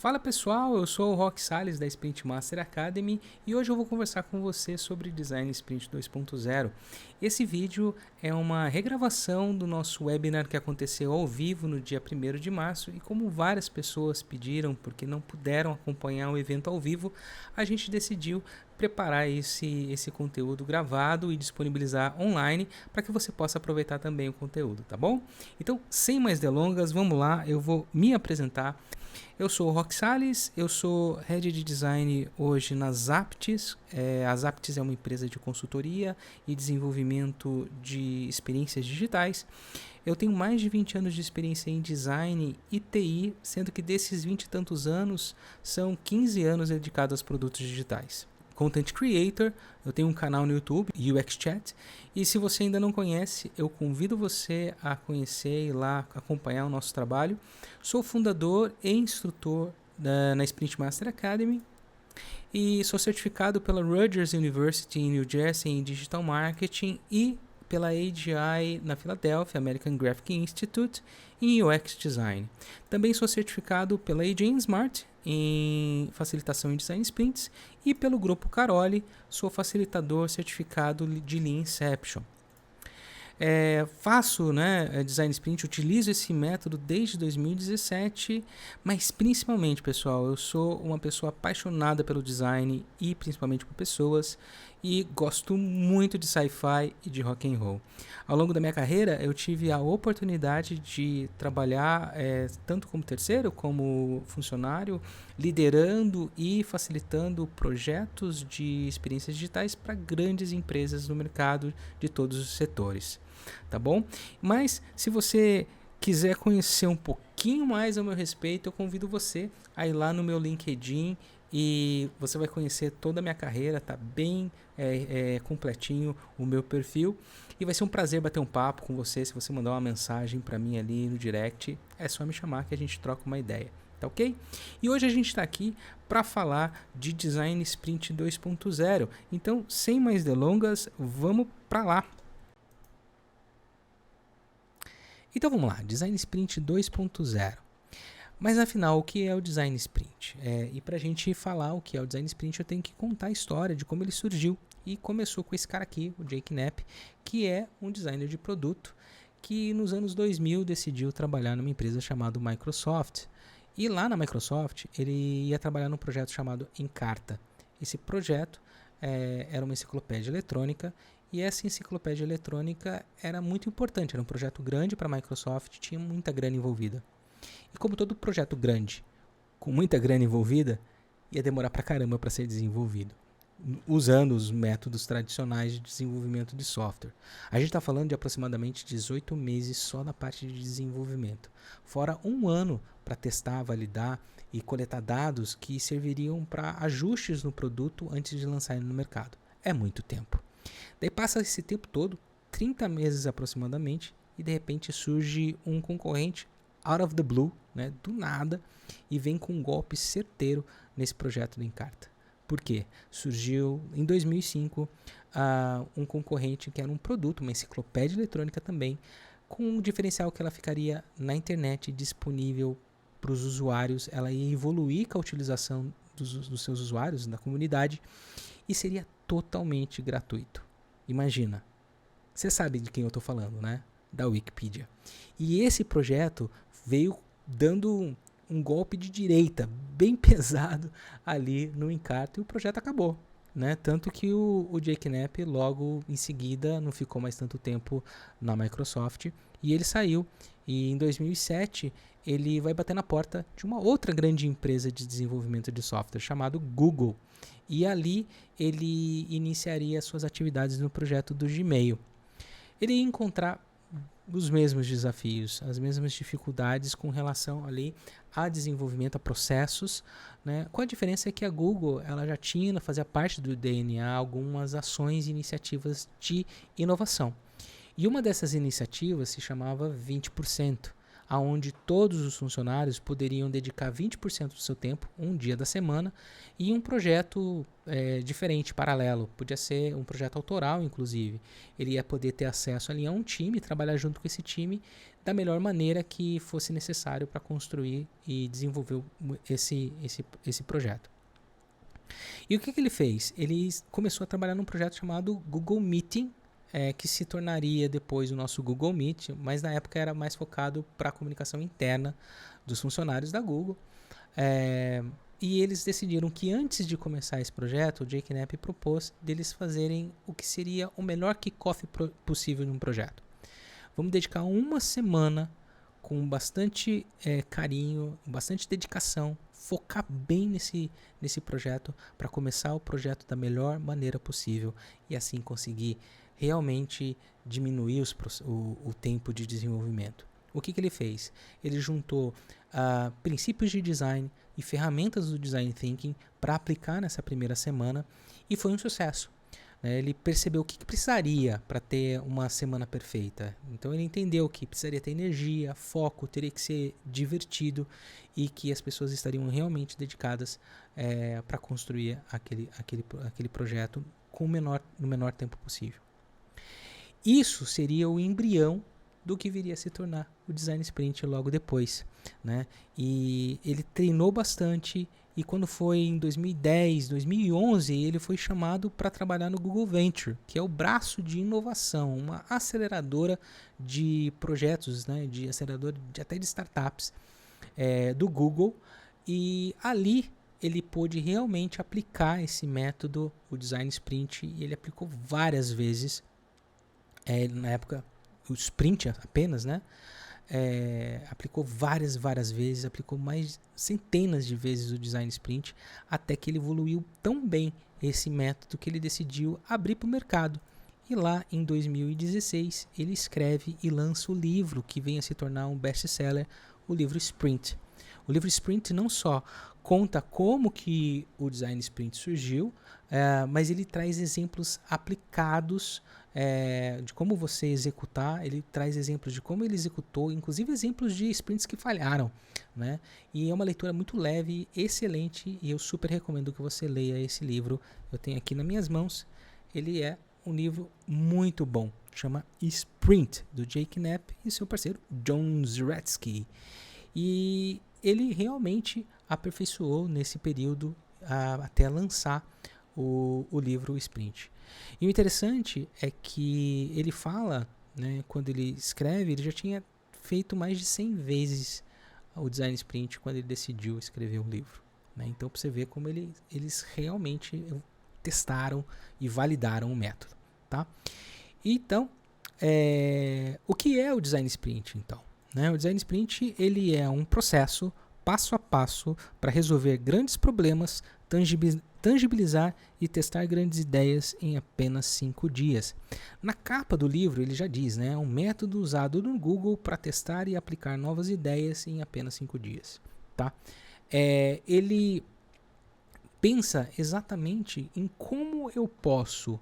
Fala pessoal, eu sou o Roque Salles da Sprint Master Academy e hoje eu vou conversar com você sobre Design Sprint 2.0. Esse vídeo é uma regravação do nosso webinar que aconteceu ao vivo no dia 1º de março e como várias pessoas pediram porque não puderam acompanhar o evento ao vivo, a gente decidiu preparar esse conteúdo gravado e disponibilizar online para que você possa aproveitar também o conteúdo, tá bom? Então, sem mais delongas, vamos lá, eu vou me apresentar. Eu sou o Roque Salles, eu sou Head de Design hoje na Zaptis. A Zaptis é uma empresa de consultoria e desenvolvimento de experiências digitais. Eu tenho mais de 20 anos de experiência em design e TI, sendo que desses 20 e tantos anos, são 15 anos dedicados aos produtos digitais. Content Creator, eu tenho um canal no YouTube, UX Chat, e se você ainda não conhece, eu convido você a conhecer e lá acompanhar o nosso trabalho. Sou fundador e instrutor na Sprint Master Academy e sou certificado pela Rutgers University em New Jersey em Digital Marketing e pela AGI na Filadélfia, American Graphic Institute, em UX Design. Também sou certificado pela AJ Smart em facilitação em Design Sprints e pelo Grupo Caroli, sou facilitador certificado de Lean Inception. Faço Design Sprint, utilizo esse método desde 2017, mas principalmente, pessoal, eu sou uma pessoa apaixonada pelo design e principalmente por pessoas e gosto muito de sci-fi e de rock and roll. Ao longo da minha carreira, eu tive a oportunidade de trabalhar tanto como terceiro, como funcionário, liderando e facilitando projetos de experiências digitais para grandes empresas no mercado de todos os setores. Tá bom? Mas se você quiser conhecer um pouquinho mais a meu respeito, eu convido você a ir lá no meu LinkedIn e você vai conhecer toda a minha carreira, tá bem completinho o meu perfil e vai ser um prazer bater um papo com você. Se você mandar uma mensagem para mim ali no direct, é só me chamar que a gente troca uma ideia. Tá ok? E hoje a gente está aqui para falar de Design Sprint 2.0. Então, sem mais delongas, vamos para lá. Então vamos lá, Design Sprint 2.0. Mas afinal, o que é o Design Sprint? E para a gente falar o que é o Design Sprint, eu tenho que contar a história de como ele surgiu. E começou com esse cara aqui, o Jake Knapp, que é um designer de produto que nos anos 2000 decidiu trabalhar numa empresa chamada Microsoft. E lá na Microsoft, ele ia trabalhar num projeto chamado Encarta. Esse projeto era uma enciclopédia eletrônica. E essa enciclopédia eletrônica era muito importante, era um projeto grande para a Microsoft, tinha muita grana envolvida. E como todo projeto grande, com muita grana envolvida, ia demorar pra caramba para ser desenvolvido, usando os métodos tradicionais de desenvolvimento de software. A gente está falando de aproximadamente 18 meses só na parte de desenvolvimento, fora um ano para testar, validar e coletar dados que serviriam para ajustes no produto antes de lançar ele no mercado. É muito tempo. Daí passa esse tempo todo, 30 meses aproximadamente, e de repente surge um concorrente out of the blue, do nada, e vem com um golpe certeiro nesse projeto do Encarta. Por quê? Surgiu em 2005 um concorrente que era um produto, uma enciclopédia eletrônica também, com um diferencial que ela ficaria na internet disponível para os usuários, ela ia evoluir com a utilização dos seus usuários, da comunidade, e seria totalmente gratuito. Imagina, você sabe de quem eu estou falando, né? Da Wikipedia. E esse projeto veio dando um golpe de direita bem pesado ali no Encarta e o projeto acabou, né? Tanto que o Jake Knapp logo em seguida não ficou mais tanto tempo na Microsoft e ele saiu. E em 2007 ele vai bater na porta de uma outra grande empresa de desenvolvimento de software chamada Google. E ali ele iniciaria suas atividades no projeto do Gmail. Ele ia encontrar os mesmos desafios, as mesmas dificuldades com relação ali a desenvolvimento, a processos, né? Com a diferença que a Google ela já tinha, fazia parte do DNA, algumas ações e iniciativas de inovação. E uma dessas iniciativas se chamava 20%. onde todos os funcionários poderiam dedicar 20% do seu tempo, um dia da semana, em um projeto diferente, paralelo. Podia ser um projeto autoral, inclusive. Ele ia poder ter acesso ali a um time, trabalhar junto com esse time da melhor maneira que fosse necessário para construir e desenvolver esse projeto. E o que ele fez? Ele começou a trabalhar num projeto chamado Google Meeting, que se tornaria depois o nosso Google Meet, mas na época era mais focado para a comunicação interna dos funcionários da Google. E eles decidiram que antes de começar esse projeto, o Jake Knapp propôs deles fazerem o que seria o melhor kickoff possível de um projeto. Vamos dedicar uma semana com bastante carinho, bastante dedicação, focar bem nesse projeto para começar o projeto da melhor maneira possível e assim conseguir realmente diminuir o tempo de desenvolvimento. O que ele fez? Ele juntou princípios de design e ferramentas do design thinking para aplicar nessa primeira semana e foi um sucesso. Ele percebeu o que precisaria para ter uma semana perfeita. Então ele entendeu que precisaria ter energia, foco, teria que ser divertido e que as pessoas estariam realmente dedicadas para construir aquele projeto no menor tempo possível. Isso seria o embrião do que viria a se tornar o Design Sprint logo depois, né? E ele treinou bastante e quando foi em 2010, 2011, ele foi chamado para trabalhar no Google Venture, que é o braço de inovação, uma aceleradora de projetos, né? De aceleradora até de startups do Google. E ali ele pôde realmente aplicar esse método, o Design Sprint, e ele aplicou várias vezes. Na época, o Sprint apenas, né? Aplicou várias vezes, aplicou mais centenas de vezes o Design Sprint, até que ele evoluiu tão bem esse método que ele decidiu abrir para o mercado. E lá em 2016 ele escreve e lança o livro que vem a se tornar um best-seller, o livro Sprint. O livro Sprint não só conta como que o Design Sprint surgiu, mas ele traz exemplos aplicados de como você executar, ele traz exemplos de como ele executou, inclusive exemplos de sprints que falharam, né? E é uma leitura muito leve, excelente, e eu super recomendo que você leia esse livro. Eu tenho aqui nas minhas mãos, ele é um livro muito bom, chama Sprint, do Jake Knapp e seu parceiro John Zeratsky. E ele realmente aperfeiçoou nesse período até lançar o livro Sprint. E o interessante é que ele fala, né, quando ele escreve, ele já tinha feito mais de 100 vezes o Design Sprint quando ele decidiu escrever um livro, né? Então, para você ver como eles realmente testaram e validaram o método, tá? Então, o que é o Design Sprint, então? Né? O Design Sprint ele é um processo passo a passo para resolver grandes problemas, tangibilizar e testar grandes ideias em apenas 5 dias. Na capa do livro ele já diz, né, um método usado no Google para testar e aplicar novas ideias em apenas 5 dias. Tá? Ele pensa exatamente em como eu posso,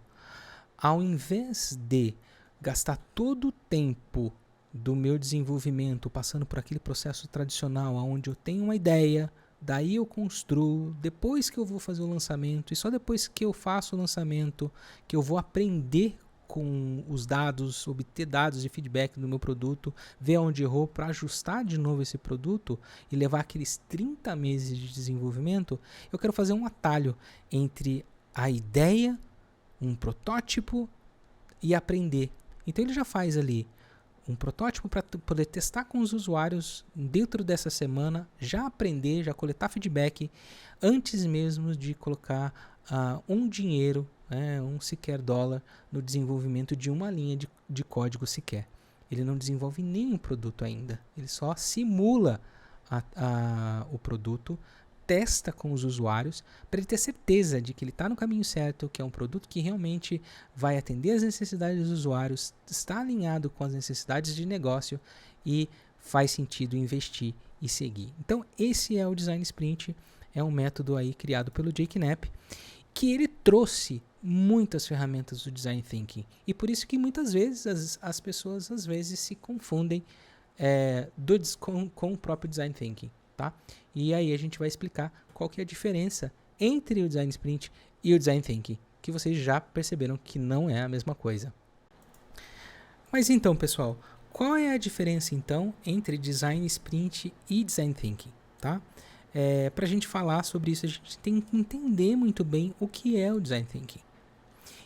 ao invés de gastar todo o tempo do meu desenvolvimento passando por aquele processo tradicional onde eu tenho uma ideia, daí eu construo, depois que eu vou fazer o lançamento e só depois que eu faço o lançamento que eu vou aprender com os dados, obter dados de feedback do meu produto, ver onde errou para ajustar de novo esse produto e levar aqueles 30 meses de desenvolvimento. Eu quero fazer um atalho entre a ideia, um protótipo e aprender. Então ele já faz ali um protótipo para poder testar com os usuários dentro dessa semana, já aprender, já coletar feedback antes mesmo de colocar um dinheiro, um sequer dólar no desenvolvimento de uma linha de código sequer. Ele não desenvolve nenhum produto ainda, ele só simula o produto, testa com os usuários para ele ter certeza de que ele está no caminho certo, que é um produto que realmente vai atender as necessidades dos usuários, está alinhado com as necessidades de negócio e faz sentido investir e seguir. Então esse é o Design Sprint, é um método aí criado pelo Jake Knapp, que ele trouxe muitas ferramentas do Design Thinking e por isso que muitas vezes as pessoas às vezes se confundem com o próprio Design Thinking, tá? E aí a gente vai explicar qual que é a diferença entre o Design Sprint e o Design Thinking, que vocês já perceberam que não é a mesma coisa. Mas então, pessoal, qual é a diferença então entre Design Sprint e Design Thinking, tá? Para a gente falar sobre isso, a gente tem que entender muito bem o que é o Design Thinking.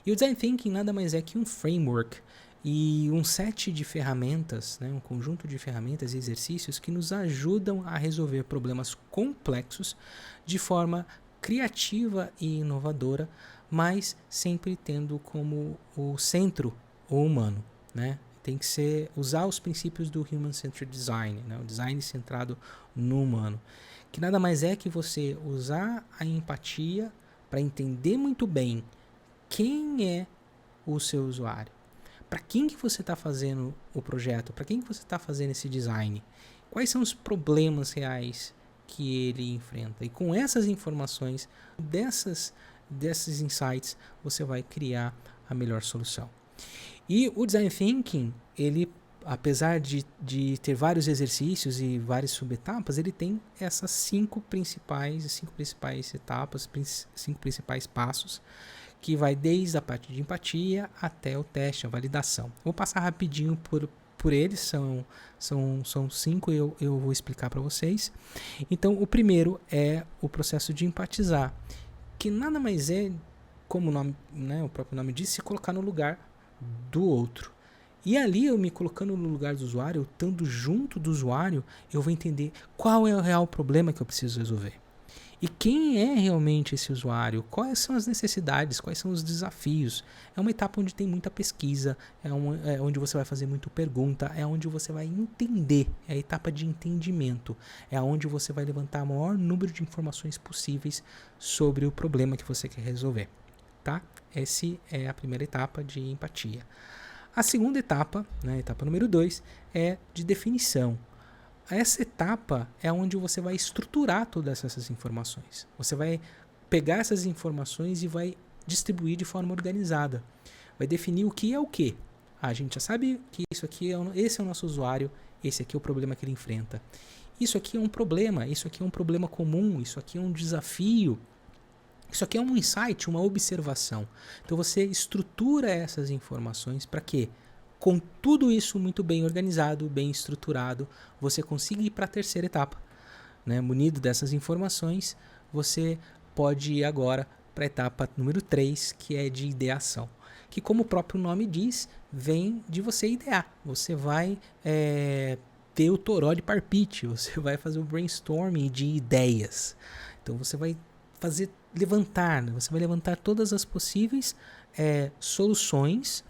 E o Design Thinking nada mais é que um framework e um set de ferramentas, né, um conjunto de ferramentas e exercícios que nos ajudam a resolver problemas complexos de forma criativa e inovadora, mas sempre tendo como o centro o humano, né? Tem que usar os princípios do Human-Centered Design, né? O design centrado no humano, que nada mais é que você usar a empatia para entender muito bem quem é o seu usuário, para quem que você está fazendo o projeto, para quem que você está fazendo esse design, quais são os problemas reais que ele enfrenta. E com essas informações, desses insights, você vai criar a melhor solução. E o Design Thinking, ele, apesar de ter vários exercícios e várias subetapas, ele tem essas cinco principais etapas, 5 principais passos, que vai desde a parte de empatia até o teste, a validação. Vou passar rapidinho por eles, são 5, eu vou explicar para vocês. Então, o primeiro é o processo de empatizar, que nada mais é, como o próprio nome diz, se colocar no lugar do outro. E ali, eu me colocando no lugar do usuário, eu estando junto do usuário, eu vou entender qual é o real problema que eu preciso resolver. E quem é realmente esse usuário? Quais são as necessidades? Quais são os desafios? É uma etapa onde tem muita pesquisa, é onde você vai fazer muita pergunta, é onde você vai entender, é a etapa de entendimento, é onde você vai levantar o maior número de informações possíveis sobre o problema que você quer resolver, tá? Essa é a primeira etapa de empatia. A segunda etapa, né, etapa número 2, é de definição. Essa etapa é onde você vai estruturar todas essas informações. Você vai pegar essas informações e vai distribuir de forma organizada. Vai definir o que é o quê. A gente já sabe que esse é o nosso usuário, esse aqui é o problema que ele enfrenta. Isso aqui é um problema, isso aqui é um problema comum, isso aqui é um desafio, isso aqui é um insight, uma observação. Então você estrutura essas informações para quê? Com tudo isso muito bem organizado, bem estruturado, você consiga ir para a terceira etapa, né? Munido dessas informações, você pode ir agora para a etapa número 3, que é de ideação. Que, como o próprio nome diz, vem de você idear. Você vai ter o toró de parpite, você vai fazer o brainstorming de ideias. Então você vai você vai levantar todas as possíveis soluções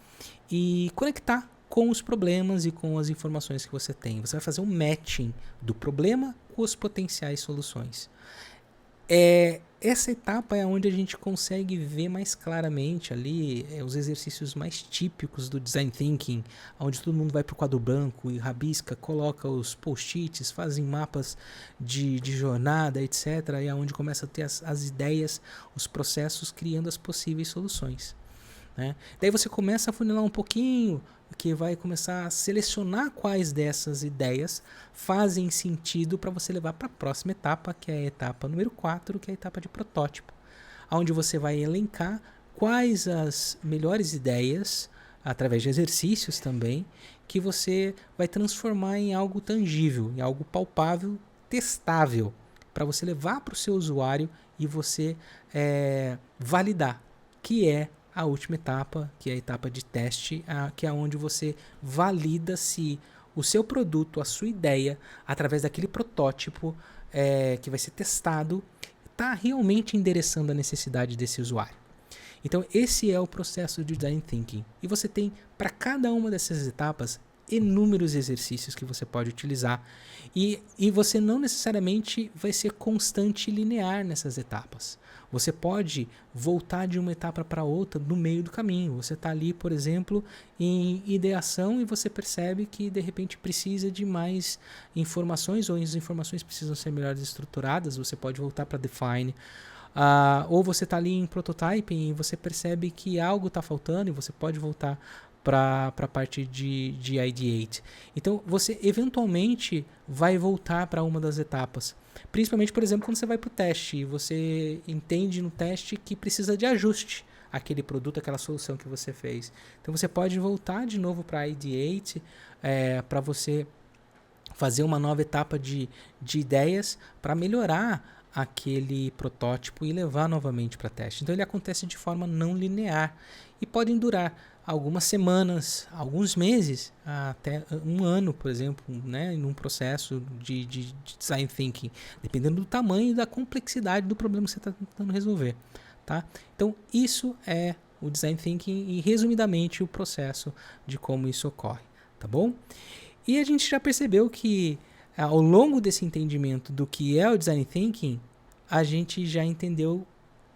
e conectar com os problemas e com as informações que você tem. Você vai fazer um matching do problema com as potenciais soluções. Essa etapa é onde a gente consegue ver mais claramente ali os exercícios mais típicos do Design Thinking, onde todo mundo vai para o quadro branco e rabisca, coloca os post-its, fazem mapas de jornada, etc. E é onde começa a ter as ideias, os processos, criando as possíveis soluções, né? Daí você começa a funilar um pouquinho, que vai começar a selecionar quais dessas ideias fazem sentido para você levar para a próxima etapa, que é a etapa número 4, que é a etapa de protótipo, onde você vai elencar quais as melhores ideias, através de exercícios também, que você vai transformar em algo tangível, em algo palpável, testável, para você levar para o seu usuário e você validar, que é a última etapa, que é a etapa de teste, que é onde você valida se o seu produto, a sua ideia, através daquele protótipo que vai ser testado, está realmente endereçando a necessidade desse usuário. Então, esse é o processo de Design Thinking. E você tem, para cada uma dessas etapas, inúmeros exercícios que você pode utilizar. E você não necessariamente vai ser constante e linear nessas etapas. Você pode voltar de uma etapa para outra no meio do caminho. Você está ali, por exemplo, em ideação e você percebe que de repente precisa de mais informações ou as informações precisam ser melhores estruturadas. Você pode voltar para define. Ou você está ali em prototyping e você percebe que algo está faltando e você pode voltar para a parte de ideate. Então, você eventualmente vai voltar para uma das etapas. Principalmente, por exemplo, quando você vai para o teste e você entende no teste que precisa de ajuste aquele produto, aquela solução que você fez. Então, você pode voltar de novo para ideate para você fazer uma nova etapa de ideias para melhorar aquele protótipo e levar novamente para teste. Então ele acontece de forma não linear e podem durar algumas semanas, alguns meses, até um ano, por exemplo, né, em um processo de design thinking, dependendo do tamanho e da complexidade do problema que você está tentando resolver. Tá? Então isso é o design thinking e resumidamente o processo de como isso ocorre. Tá bom? E a gente já percebeu que ao longo desse entendimento do que é o Design Thinking, a gente já entendeu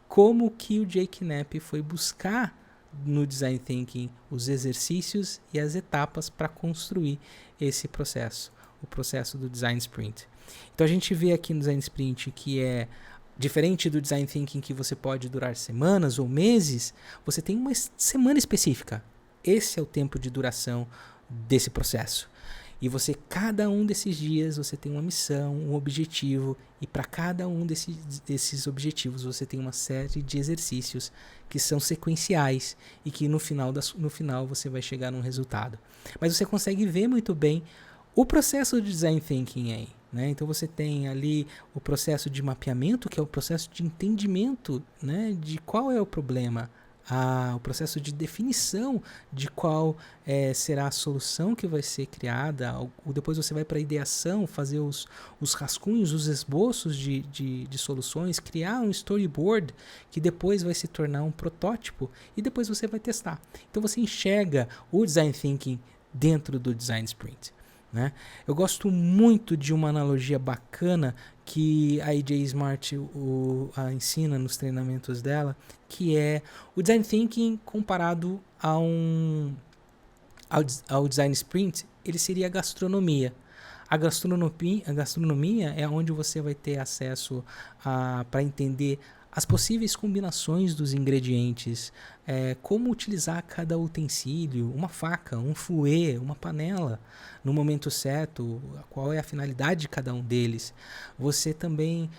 como que o Jake Knapp foi buscar no Design Thinking os exercícios e as etapas para construir esse processo, o processo do Design Sprint. Então a gente vê aqui no Design Sprint que é diferente do Design Thinking que você pode durar semanas ou meses, você tem uma semana específica. Esse é o tempo de duração desse processo. E você, cada um desses dias, você tem uma missão, um objetivo, e para cada um desses objetivos você tem uma série de exercícios que são sequenciais e que no final você vai chegar num resultado. Mas você consegue ver muito bem o processo de Design Thinking aí. Né? Então você tem ali o processo de mapeamento, que é o processo de entendimento, né, de qual é o problema. O processo de definição de qual será a solução que vai ser criada. Depois você vai para a ideação, fazer os rascunhos, os esboços de soluções, criar um storyboard que depois vai se tornar um protótipo e depois você vai testar. Então você enxerga o Design Thinking dentro do Design Sprint. Né? Eu gosto muito de uma analogia bacana que a AJ Smart ensina nos treinamentos dela, que é o Design Thinking comparado ao Design Sprint, ele seria a gastronomia. A gastronomia é onde você vai ter acesso para entender as possíveis combinações dos ingredientes, como utilizar cada utensílio, uma faca, um fouet, uma panela, no momento certo, qual é a finalidade de cada um deles. Você também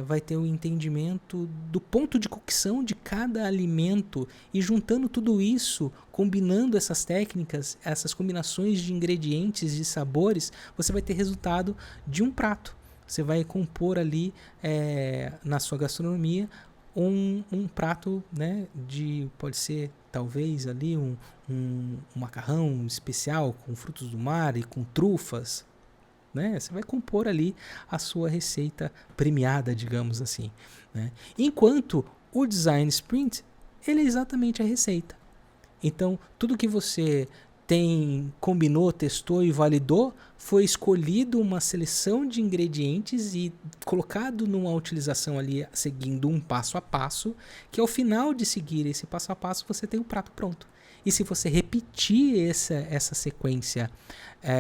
vai ter o entendimento do ponto de cocção de cada alimento e juntando tudo isso, combinando essas técnicas, essas combinações de ingredientes e sabores, você vai ter resultado de um prato. Você vai compor ali na sua gastronomia um prato, né, pode ser talvez ali um macarrão especial com frutos do mar e com trufas. Né? Você vai compor ali a sua receita premiada, digamos assim. Né? Enquanto o Design Sprint, ele é exatamente a receita. Então, tudo que você combinou, testou e validou, foi escolhido uma seleção de ingredientes e colocado numa utilização ali, seguindo um passo a passo, que ao final de seguir esse passo a passo, você tem o prato pronto. E se você repetir essa sequência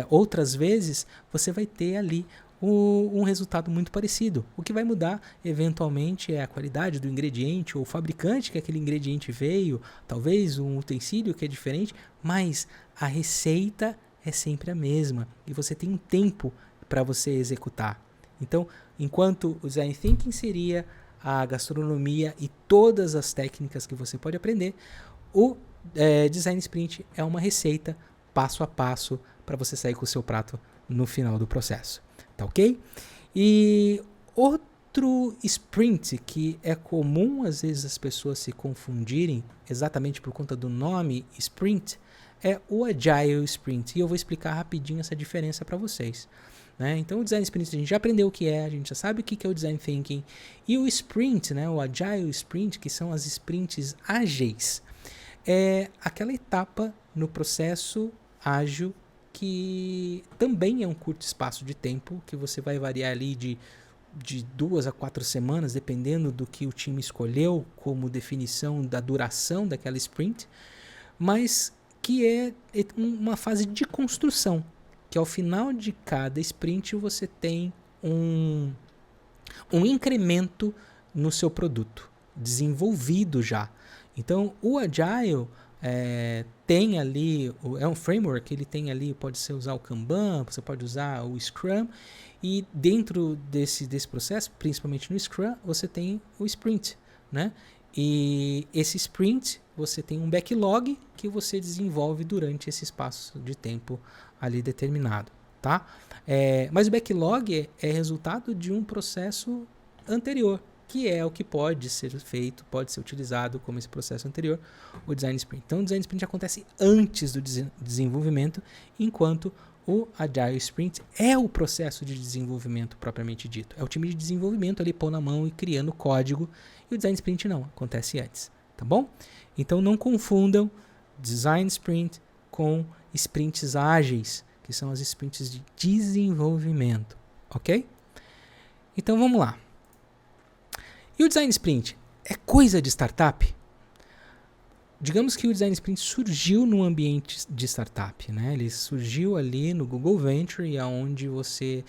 outras vezes, você vai ter ali um resultado muito parecido. O que vai mudar, eventualmente, é a qualidade do ingrediente, ou o fabricante que aquele ingrediente veio, talvez um utensílio que é diferente, mas a receita é sempre a mesma e você tem um tempo para você executar. Então, enquanto o Design Thinking seria a gastronomia e todas as técnicas que você pode aprender, o Design Sprint é uma receita passo a passo para você sair com o seu prato no final do processo. Tá ok? E outro sprint que é comum às vezes as pessoas se confundirem, exatamente por conta do nome sprint, é o Agile Sprint. E eu vou explicar rapidinho essa diferença para vocês. Né? Então o Design Sprint a gente já aprendeu o que é, a gente já sabe o que é o Design Thinking. E o Sprint, né, o Agile Sprint, que são as sprints ágeis, é aquela etapa no processo ágil que também é um curto espaço de tempo, que você vai variar ali de 2 a 4 semanas, dependendo do que o time escolheu como definição da duração daquela sprint, mas que é uma fase de construção, que ao final de cada sprint você tem um incremento no seu produto, desenvolvido já. Então, o Agile tem ali, é um framework, ele tem ali, pode ser usar o Kanban, você pode usar o Scrum, e dentro desse processo, principalmente no Scrum, você tem o Sprint, né? E esse Sprint, você tem um backlog que você desenvolve durante esse espaço de tempo ali determinado, tá? Mas o backlog é resultado de um processo anterior, que é o que pode ser feito, pode ser utilizado como esse processo anterior, o Design Sprint. Então, o Design Sprint acontece antes do desenvolvimento, enquanto o Agile Sprint é o processo de desenvolvimento propriamente dito. É o time de desenvolvimento ali pondo na mão e criando código, e o Design Sprint não, acontece antes, tá bom? Então, não confundam Design Sprint com sprints ágeis, que são as sprints de desenvolvimento, ok? Então, vamos lá. E o Design Sprint é coisa de startup? Digamos que o Design Sprint surgiu no ambiente de startup, né? Ele surgiu ali no Google Venture, onde você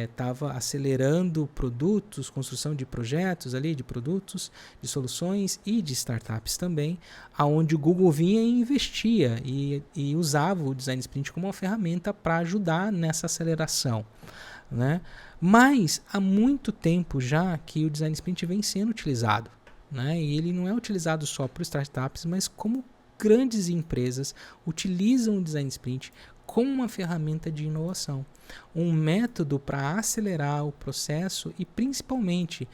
estava acelerando produtos, construção de projetos ali, de produtos, de soluções e de startups também, aonde o Google vinha e investia e usava o Design Sprint como uma ferramenta para ajudar nessa aceleração, né? Mas há muito tempo já que o Design Sprint vem sendo utilizado, né? E ele não é utilizado só por startups, mas como grandes empresas utilizam o Design Sprint como uma ferramenta de inovação, um método para acelerar o processo e principalmente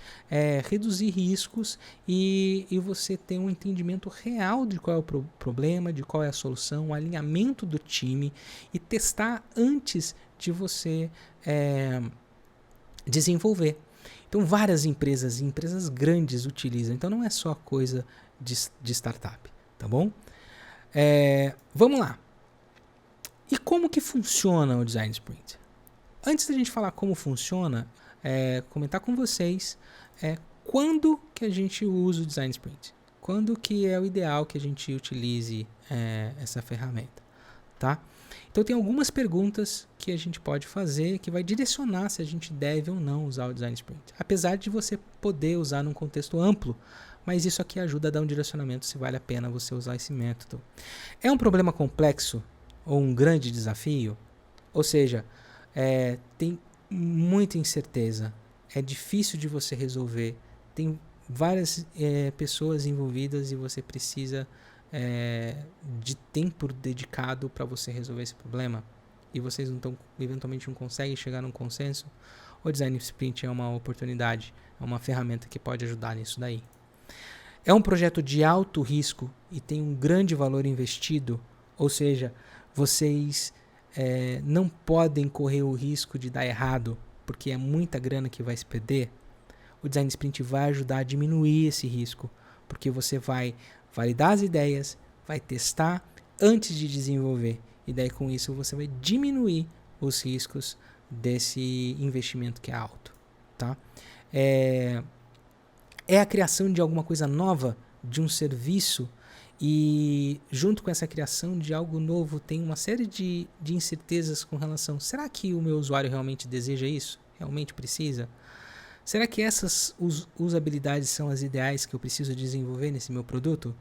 reduzir riscos e você ter um entendimento real de qual é o problema, de qual é a solução, o alinhamento do time e testar antes de você desenvolver. Então, várias empresas grandes utilizam. Então, não é só coisa de startup, tá bom? Vamos lá. E como que funciona o Design Sprint? Antes da gente falar como funciona, comentar com vocês quando que a gente usa o Design Sprint. Quando que é o ideal que a gente utilize essa ferramenta, tá? Então, tem algumas perguntas que a gente pode fazer que vai direcionar se a gente deve ou não usar o Design Sprint. Apesar de você poder usar num contexto amplo, mas isso aqui ajuda a dar um direcionamento se vale a pena você usar esse método. É um problema complexo ou um grande desafio? Ou seja, tem muita incerteza, é difícil de você resolver, tem várias pessoas envolvidas e você precisa de tempo dedicado para você resolver esse problema e vocês eventualmente não conseguem chegar num consenso, o Design Sprint é uma oportunidade, é uma ferramenta que pode ajudar nisso daí. É um projeto de alto risco e tem um grande valor investido, ou seja, vocês não podem correr o risco de dar errado, porque é muita grana que vai se perder. O Design Sprint vai ajudar a diminuir esse risco, porque você vai validar as ideias, vai testar antes de desenvolver. E daí com isso você vai diminuir os riscos desse investimento que é alto, tá? É a criação de alguma coisa nova, de um serviço, e junto com essa criação de algo novo tem uma série de incertezas com relação, será que o meu usuário realmente deseja isso? Realmente precisa? Será que essas usabilidades são as ideais que eu preciso desenvolver nesse meu produto?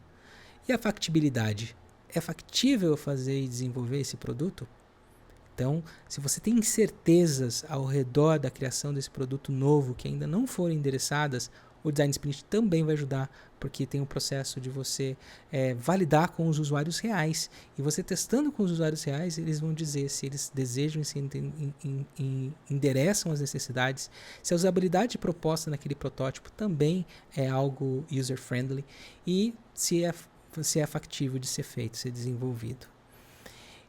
E a factibilidade? É factível fazer e desenvolver esse produto? Então, se você tem incertezas ao redor da criação desse produto novo que ainda não foram endereçadas, o Design Sprint também vai ajudar, porque tem um processo de você validar com os usuários reais. E você testando com os usuários reais, eles vão dizer se eles desejam e se endereçam as necessidades, se a usabilidade proposta naquele protótipo também é algo user-friendly e se é factível de ser feito, ser desenvolvido.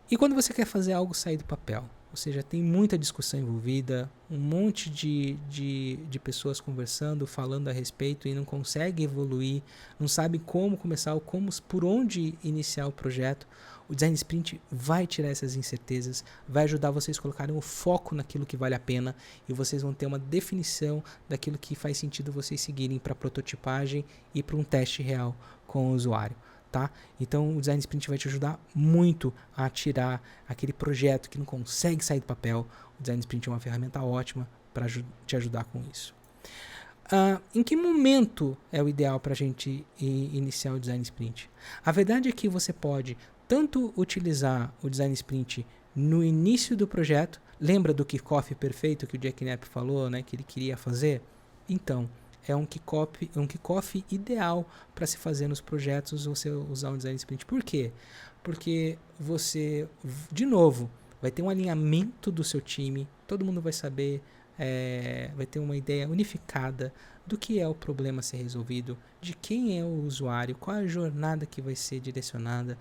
E quando você quer fazer algo sair do papel? Ou seja, tem muita discussão envolvida, um monte de pessoas conversando, falando a respeito e não consegue evoluir, não sabe como começar ou por onde iniciar o projeto. O Design Sprint vai tirar essas incertezas, vai ajudar vocês a colocarem o foco naquilo que vale a pena e vocês vão ter uma definição daquilo que faz sentido vocês seguirem para prototipagem e para um teste real com o usuário. Tá? Então o Design Sprint vai te ajudar muito a tirar aquele projeto que não consegue sair do papel. O Design Sprint é uma ferramenta ótima para te ajudar com isso. Em que momento é o ideal para a gente iniciar o Design Sprint? A verdade é que você pode tanto utilizar o Design Sprint no início do projeto. Lembra do kickoff perfeito que o Jack Knapp falou, né, que ele queria fazer? Então, é um kickoff ideal para se fazer nos projetos, você usar um Design Sprint. Por quê? Porque você, de novo, vai ter um alinhamento do seu time, todo mundo vai saber, vai ter uma ideia unificada do que é o problema a ser resolvido, de quem é o usuário, qual é a jornada que vai ser direcionada,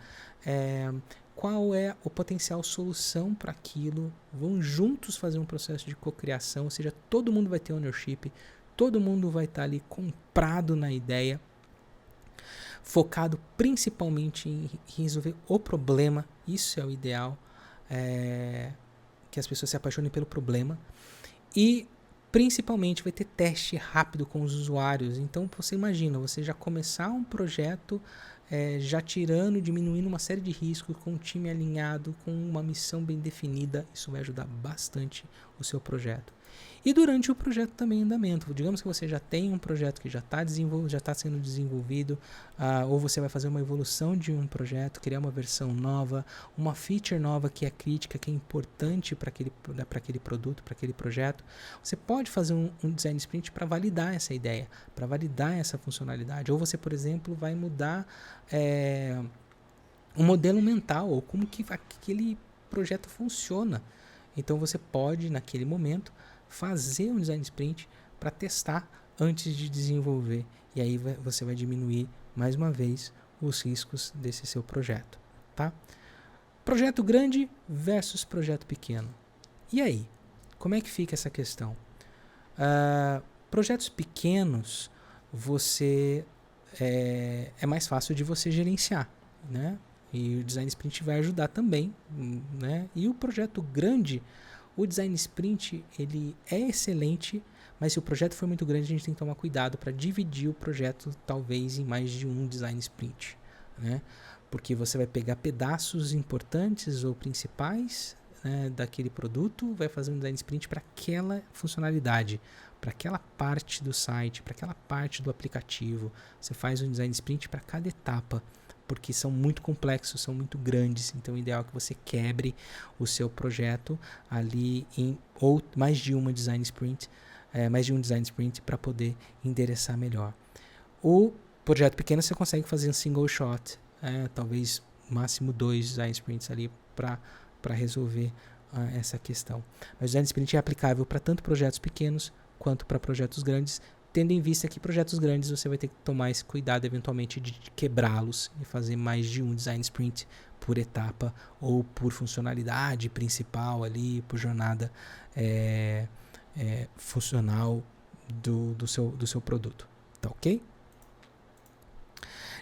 qual é o potencial solução para aquilo. Vão juntos fazer um processo de cocriação, ou seja, todo mundo vai ter ownership, todo mundo vai estar ali comprado na ideia, focado principalmente em resolver o problema. Isso é o ideal, que as pessoas se apaixonem pelo problema. E principalmente vai ter teste rápido com os usuários. Então você imagina, você já começar um projeto já tirando, diminuindo uma série de riscos, com um time alinhado, com uma missão bem definida. Isso vai ajudar bastante o seu projeto. E durante o projeto também em andamento. Digamos que você já tem um projeto que já está sendo desenvolvido, ou você vai fazer uma evolução de um projeto, criar uma versão nova, uma feature nova que é crítica, que é importante para aquele produto, para aquele projeto. Você pode fazer um design sprint para validar essa ideia, para validar essa funcionalidade. Ou você, por exemplo, vai mudar o modelo mental, ou como que aquele projeto funciona. Então você pode, naquele momento, fazer um design sprint para testar antes de desenvolver. E aí você vai diminuir, mais uma vez, os riscos desse seu projeto. Tá? Projeto grande versus projeto pequeno. E aí? Como é que fica essa questão? Projetos pequenos, é mais fácil de você gerenciar, né? E o design sprint vai ajudar também, né? E o projeto grande, o design sprint, ele é excelente, mas se o projeto for muito grande, a gente tem que tomar cuidado para dividir o projeto talvez em mais de um design sprint, né? Porque você vai pegar pedaços importantes ou principais, né, daquele produto, vai fazer um design sprint para aquela funcionalidade, para aquela parte do site, para aquela parte do aplicativo. Você faz um design sprint para cada etapa, porque são muito complexos, são muito grandes. Então, o ideal é que você quebre o seu projeto ali em ou mais de uma design sprint, mais de um design sprint para poder endereçar melhor. O projeto pequeno você consegue fazer um single shot, talvez máximo 2 design sprints ali para resolver essa questão. Mas o design sprint é aplicável para tanto projetos pequenos quanto para projetos grandes, tendo em vista que projetos grandes você vai ter que tomar esse cuidado eventualmente de quebrá-los e fazer mais de um design sprint por etapa ou por funcionalidade principal ali, por jornada funcional do seu produto. Tá ok?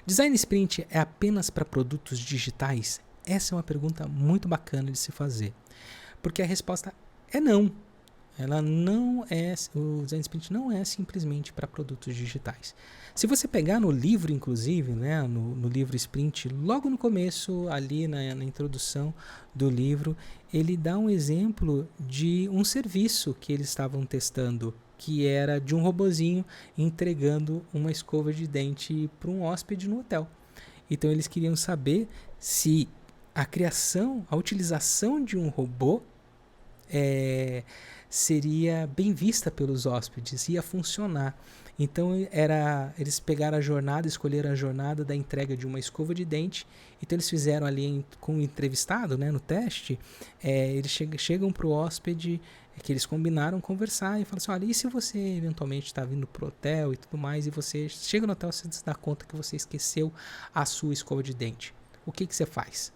Design sprint é apenas para produtos digitais? Essa é uma pergunta muito bacana de se fazer, porque a resposta é não. O design sprint não é simplesmente para produtos digitais. Se você pegar no livro, inclusive, né, no livro Sprint, logo no começo, ali na introdução do livro, ele dá um exemplo de um serviço que eles estavam testando, que era de um robozinho entregando uma escova de dente para um hóspede no hotel. Então eles queriam saber se a utilização de um robô seria bem vista pelos hóspedes, ia funcionar. Então eles pegaram escolheram a jornada da entrega de uma escova de dente. Então eles fizeram ali com o entrevistado, né, no teste, eles chegam para o hóspede, que eles combinaram conversar e falam assim: olha, e se você eventualmente está vindo pro hotel e tudo mais, e você chega no hotel e você se dá conta que você esqueceu a sua escova de dente, o que você faz?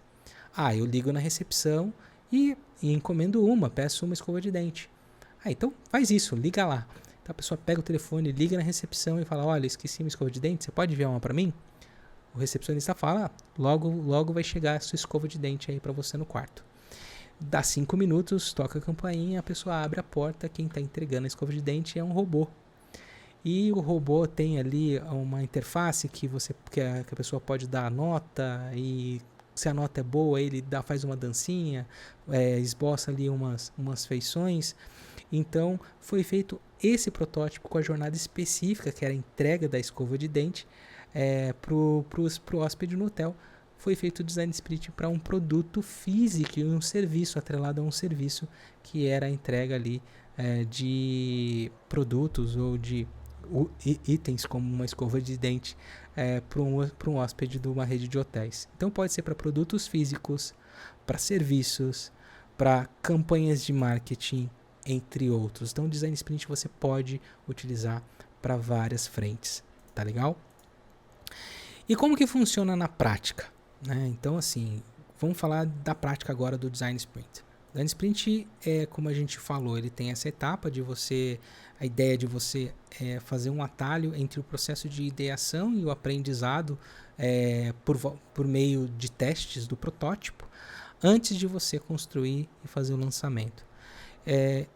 Eu ligo na recepção e encomendo peço uma escova de dente. Então faz isso, liga lá. Então a pessoa pega o telefone, liga na recepção e fala: olha, esqueci uma escova de dente, você pode enviar uma para mim? O recepcionista fala: logo vai chegar a sua escova de dente aí para você no quarto. Dá 5 minutos, toca a campainha, a pessoa abre a porta, quem está entregando a escova de dente é um robô. E o robô tem ali uma interface que a pessoa pode dar a nota, e se a nota é boa, ele faz uma dancinha, esboça ali umas feições. Então, foi feito esse protótipo com a jornada específica, que era a entrega da escova de dente, pro hóspede no hotel. Foi feito o design sprint para um produto físico e um serviço, atrelado a um serviço, que era a entrega ali de produtos ou de itens como uma escova de dente para um hóspede de uma rede de hotéis. Então pode ser para produtos físicos, para serviços, para campanhas de marketing, entre outros. Então o design sprint você pode utilizar para várias frentes, tá legal? E como que funciona na prática, né? Então assim, vamos falar da prática agora do design sprint. O design sprint como a gente falou, ele tem essa etapa de a ideia de você fazer um atalho entre o processo de ideação e o aprendizado por meio de testes do protótipo, antes de você construir e fazer o lançamento. É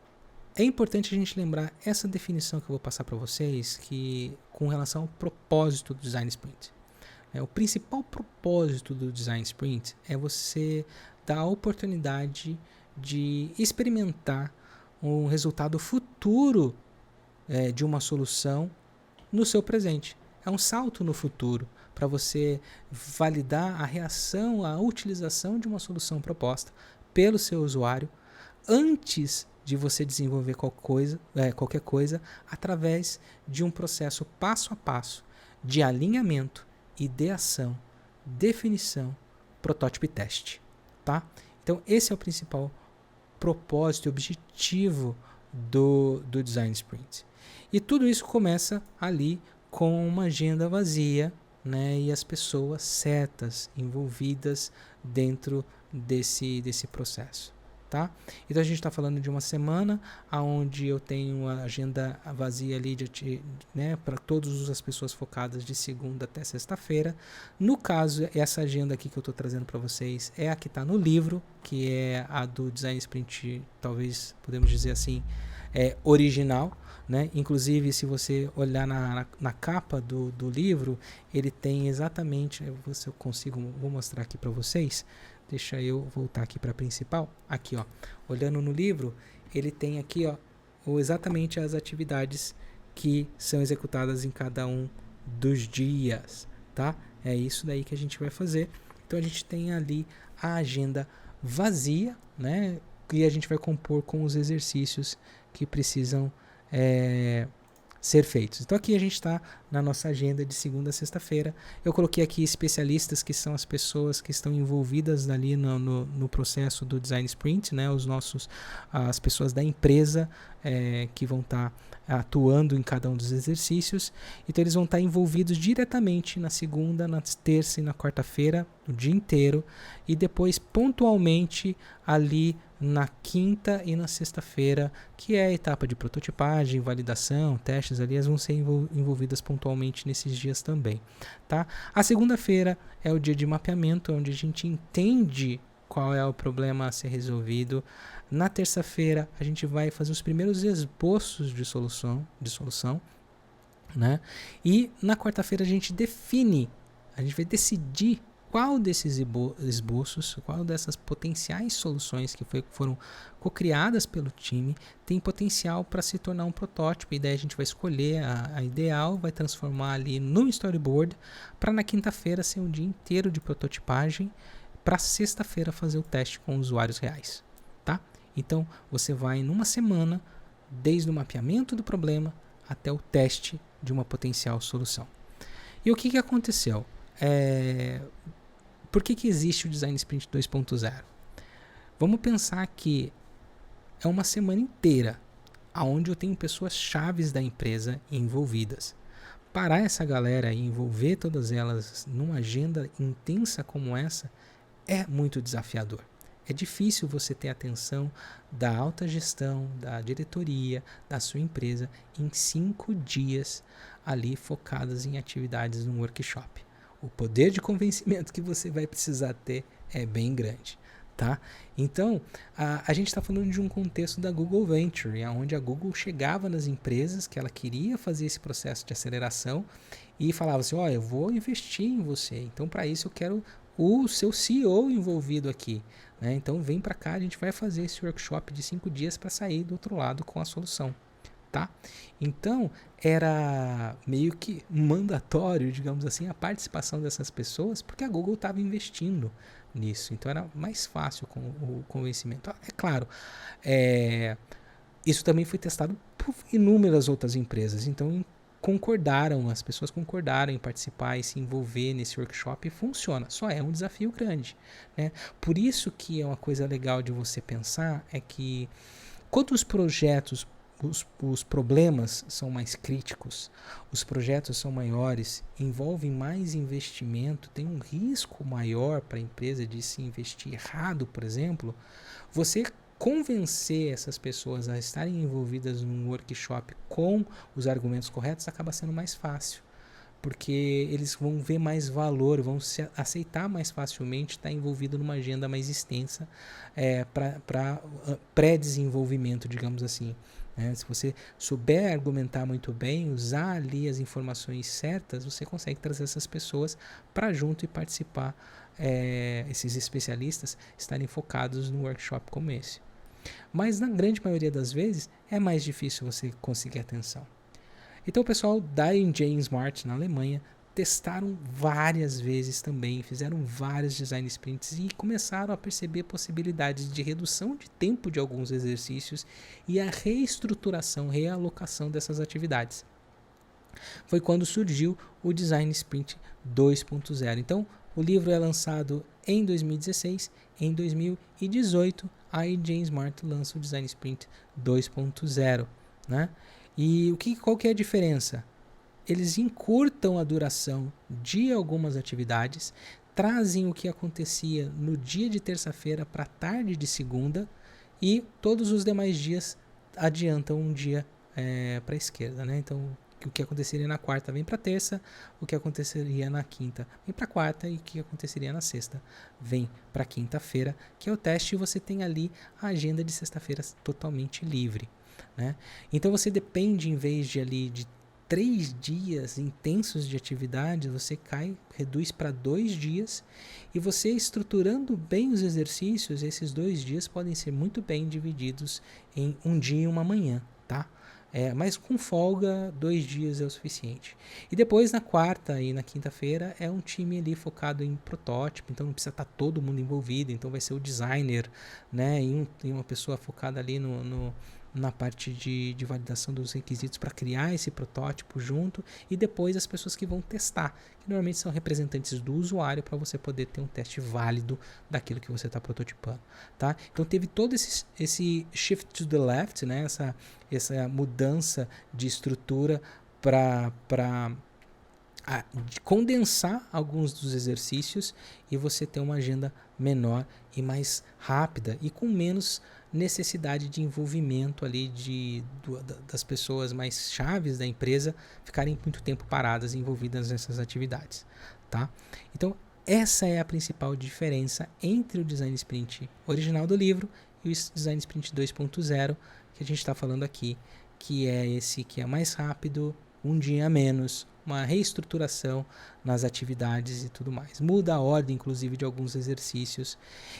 importante a gente lembrar essa definição que eu vou passar para vocês, que com relação ao propósito do design sprint. O principal propósito do design sprint é você dar a oportunidade de experimentar um resultado futuro de uma solução no seu presente. É um salto no futuro para você validar a reação, a utilização de uma solução proposta pelo seu usuário antes de você desenvolver qualquer coisa através de um processo passo a passo de alinhamento, ideação, definição, protótipo e teste, tá? Então esse é o principal propósito e objetivo do design sprint. E tudo isso começa ali com uma agenda vazia, né, e as pessoas certas envolvidas dentro desse processo. Tá? Então a gente está falando de uma semana onde eu tenho a agenda vazia ali né, para todas as pessoas focadas de segunda até sexta-feira. No caso, essa agenda aqui que eu estou trazendo para vocês é a que está no livro, que é a do Design Sprint, talvez podemos dizer assim, original. Né? Inclusive, se você olhar na capa do livro, ele tem exatamente, se eu consigo, vou mostrar aqui para vocês. Deixa eu voltar aqui para a principal. Aqui, ó, olhando no livro, ele tem aqui, ó, exatamente as atividades que são executadas em cada um dos dias, tá? É isso daí que a gente vai fazer. Então a gente tem ali a agenda vazia, né? E a gente vai compor com os exercícios que precisam ser feitos. Então aqui a gente está na nossa agenda de segunda a sexta-feira. Eu coloquei aqui especialistas, que são as pessoas que estão envolvidas ali no processo do design sprint, né? As pessoas da empresa que vão estar atuando em cada um dos exercícios. Então eles vão estar envolvidos diretamente na segunda, na terça e na quarta-feira, o dia inteiro, e depois pontualmente ali na quinta e na sexta-feira, que é a etapa de prototipagem, validação, testes ali, elas vão ser envolvidas pontualmente nesses dias também, tá? A segunda-feira é o dia de mapeamento, onde a gente entende qual é o problema a ser resolvido. Na terça-feira a gente vai fazer os primeiros esboços de solução, né? E na quarta-feira a gente vai decidir qual desses esboços, qual dessas potenciais soluções que foram co-criadas pelo time tem potencial para se tornar um protótipo. E daí a gente vai escolher a ideal, vai transformar ali no storyboard, para na quinta-feira ser um dia inteiro de prototipagem, para sexta-feira fazer o teste com usuários reais, tá? Então você vai numa semana, desde o mapeamento do problema até o teste de uma potencial solução. E o que aconteceu? Por que existe o Design Sprint 2.0? Vamos pensar que é uma semana inteira onde eu tenho pessoas chaves da empresa envolvidas. Parar essa galera e envolver todas elas numa agenda intensa como essa é muito desafiador. É difícil você ter atenção da alta gestão, da diretoria, da sua empresa em 5 dias ali focadas em atividades no workshop. O poder de convencimento que você vai precisar ter é bem grande, tá? Então, a gente está falando de um contexto da Google Venture, onde a Google chegava nas empresas que ela queria fazer esse processo de aceleração e falava assim, eu vou investir em você, então para isso eu quero o seu CEO envolvido aqui, né? Então vem para cá, a gente vai fazer esse workshop de 5 dias para sair do outro lado com a solução, tá? Então era meio que mandatório, digamos assim, a participação dessas pessoas, porque a Google estava investindo nisso, então era mais fácil com o convencimento. É claro, isso também foi testado por inúmeras outras empresas, então as pessoas concordaram em participar e se envolver nesse workshop e funciona, só é um desafio grande, né? Por isso que é uma coisa legal de você pensar é que quando os projetos, os problemas são mais críticos, os projetos são maiores, envolvem mais investimento, tem um risco maior para a empresa de se investir errado, por exemplo, você convencer essas pessoas a estarem envolvidas num workshop com os argumentos corretos acaba sendo mais fácil, porque eles vão ver mais valor, vão se aceitar mais facilmente estar envolvido numa agenda mais extensa para pré-desenvolvimento, digamos assim. Se você souber argumentar muito bem, usar ali as informações certas, você consegue trazer essas pessoas para junto e participar, esses especialistas estarem focados num workshop como esse. Mas na grande maioria das vezes é mais difícil você conseguir atenção. Então o pessoal da InJ Smart na Alemanha testaram várias vezes também, fizeram vários design sprints e começaram a perceber possibilidades de redução de tempo de alguns exercícios e a reestruturação, realocação dessas atividades. Foi quando surgiu o Design Sprint 2.0. Então, o livro é lançado em 2016, em 2018 a InJ Smart lança o Design Sprint 2.0, né? E qual que é a diferença? Eles encurtam a duração de algumas atividades, trazem o que acontecia no dia de terça-feira para a tarde de segunda e todos os demais dias adiantam um dia para a esquerda, né? Então, o que aconteceria na quarta vem para terça, o que aconteceria na quinta vem para quarta e o que aconteceria na sexta vem para quinta-feira, que é o teste, e você tem ali a agenda de sexta-feira totalmente livre, né? Então você depende, em vez de ali de 3 dias intensos de atividade, você reduz para 2 dias, e você estruturando bem os exercícios, esses 2 dias podem ser muito bem divididos em um dia e uma manhã, tá? Mas com folga, 2 dias é o suficiente. E depois na quarta e na quinta-feira é um time ali focado em protótipo, então não precisa estar todo mundo envolvido, então vai ser o designer, né? E uma pessoa focada ali na parte de validação dos requisitos para criar esse protótipo junto, e depois as pessoas que vão testar, que normalmente são representantes do usuário, para você poder ter um teste válido daquilo que você está prototipando, tá? Então teve todo esse shift to the left, né? Essa mudança de estrutura para de condensar alguns dos exercícios e você ter uma agenda menor e mais rápida e com menos necessidade de envolvimento ali das pessoas mais chaves da empresa ficarem muito tempo paradas envolvidas nessas atividades, tá? Então essa é a principal diferença entre o Design Sprint original do livro e o Design Sprint 2.0 que a gente está falando aqui, que é esse que é mais rápido, um dia a menos, uma reestruturação nas atividades e tudo mais. Muda a ordem, inclusive, de alguns exercícios.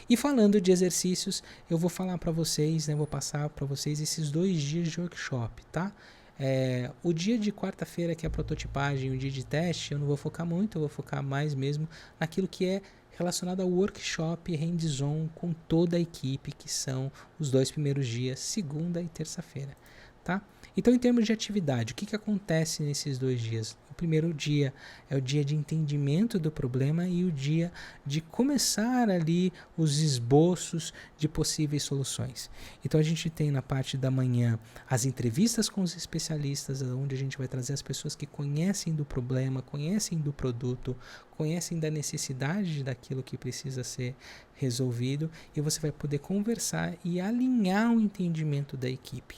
E falando de exercícios, eu vou falar para vocês, né, vou passar para vocês esses 2 dias de workshop, tá? O dia de quarta-feira, que é a prototipagem, o dia de teste, eu não vou focar muito, eu vou focar mais mesmo naquilo que é relacionado ao workshop hands-on com toda a equipe, que são os 2 primeiros dias, segunda e terça-feira, tá? Então, em termos de atividade, o que acontece nesses 2 dias? O primeiro dia é o dia de entendimento do problema e o dia de começar ali os esboços de possíveis soluções. Então, a gente tem na parte da manhã as entrevistas com os especialistas, onde a gente vai trazer as pessoas que conhecem do problema, conhecem do produto, conhecem da necessidade daquilo que precisa ser resolvido, e você vai poder conversar e alinhar o entendimento da equipe.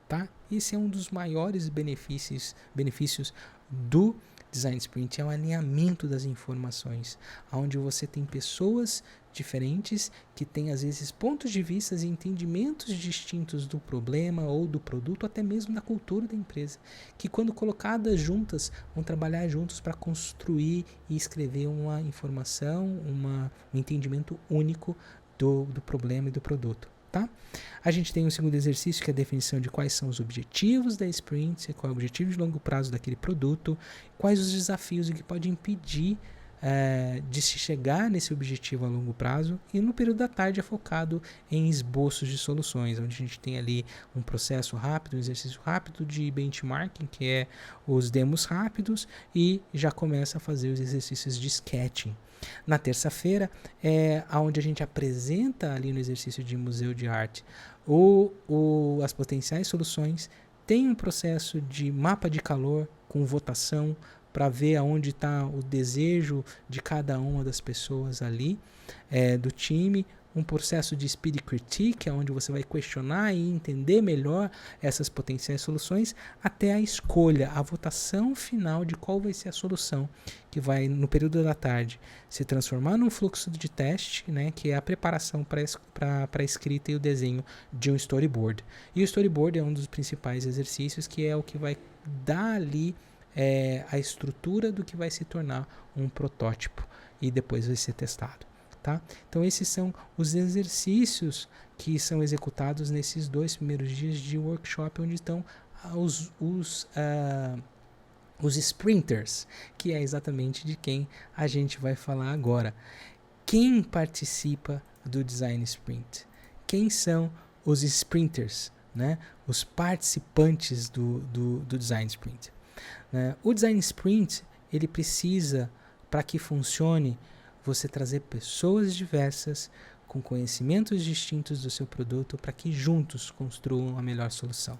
Tá? Esse é um dos maiores benefícios do Design Sprint é o alinhamento das informações, onde você tem pessoas diferentes que têm às vezes pontos de vista e entendimentos distintos do problema ou do produto, até mesmo da cultura da empresa, que quando colocadas juntas vão trabalhar juntos para construir e escrever uma informação, um entendimento único do problema e do produto. Tá? A gente tem um segundo exercício, que é a definição de quais são os objetivos da sprint, qual é o objetivo de longo prazo daquele produto, quais os desafios e o que pode impedir de se chegar nesse objetivo a longo prazo. E no período da tarde é focado em esboços de soluções, onde a gente tem ali um processo rápido, um exercício rápido de benchmarking, que é os demos rápidos, e já começa a fazer os exercícios de sketching. Na terça-feira é onde a gente apresenta ali no exercício de museu de arte as potenciais soluções, tem um processo de mapa de calor com votação para ver aonde está o desejo de cada uma das pessoas ali do time, um processo de speed critique, onde você vai questionar e entender melhor essas potenciais soluções, até a escolha, a votação final de qual vai ser a solução, que vai, no período da tarde, se transformar num fluxo de teste, né, que é a preparação para a escrita e o desenho de um storyboard. E o storyboard é um dos principais exercícios, que é o que vai dar ali a estrutura do que vai se tornar um protótipo e depois vai ser testado. Tá? Então esses são os exercícios que são executados nesses 2 primeiros dias de workshop, onde estão os sprinters, que é exatamente de quem a gente vai falar agora. Quem participa do Design Sprint? Quem são os sprinters, né? Os participantes do Design Sprint? O Design Sprint, ele precisa, para que funcione, você trazer pessoas diversas com conhecimentos distintos do seu produto para que juntos construam a melhor solução,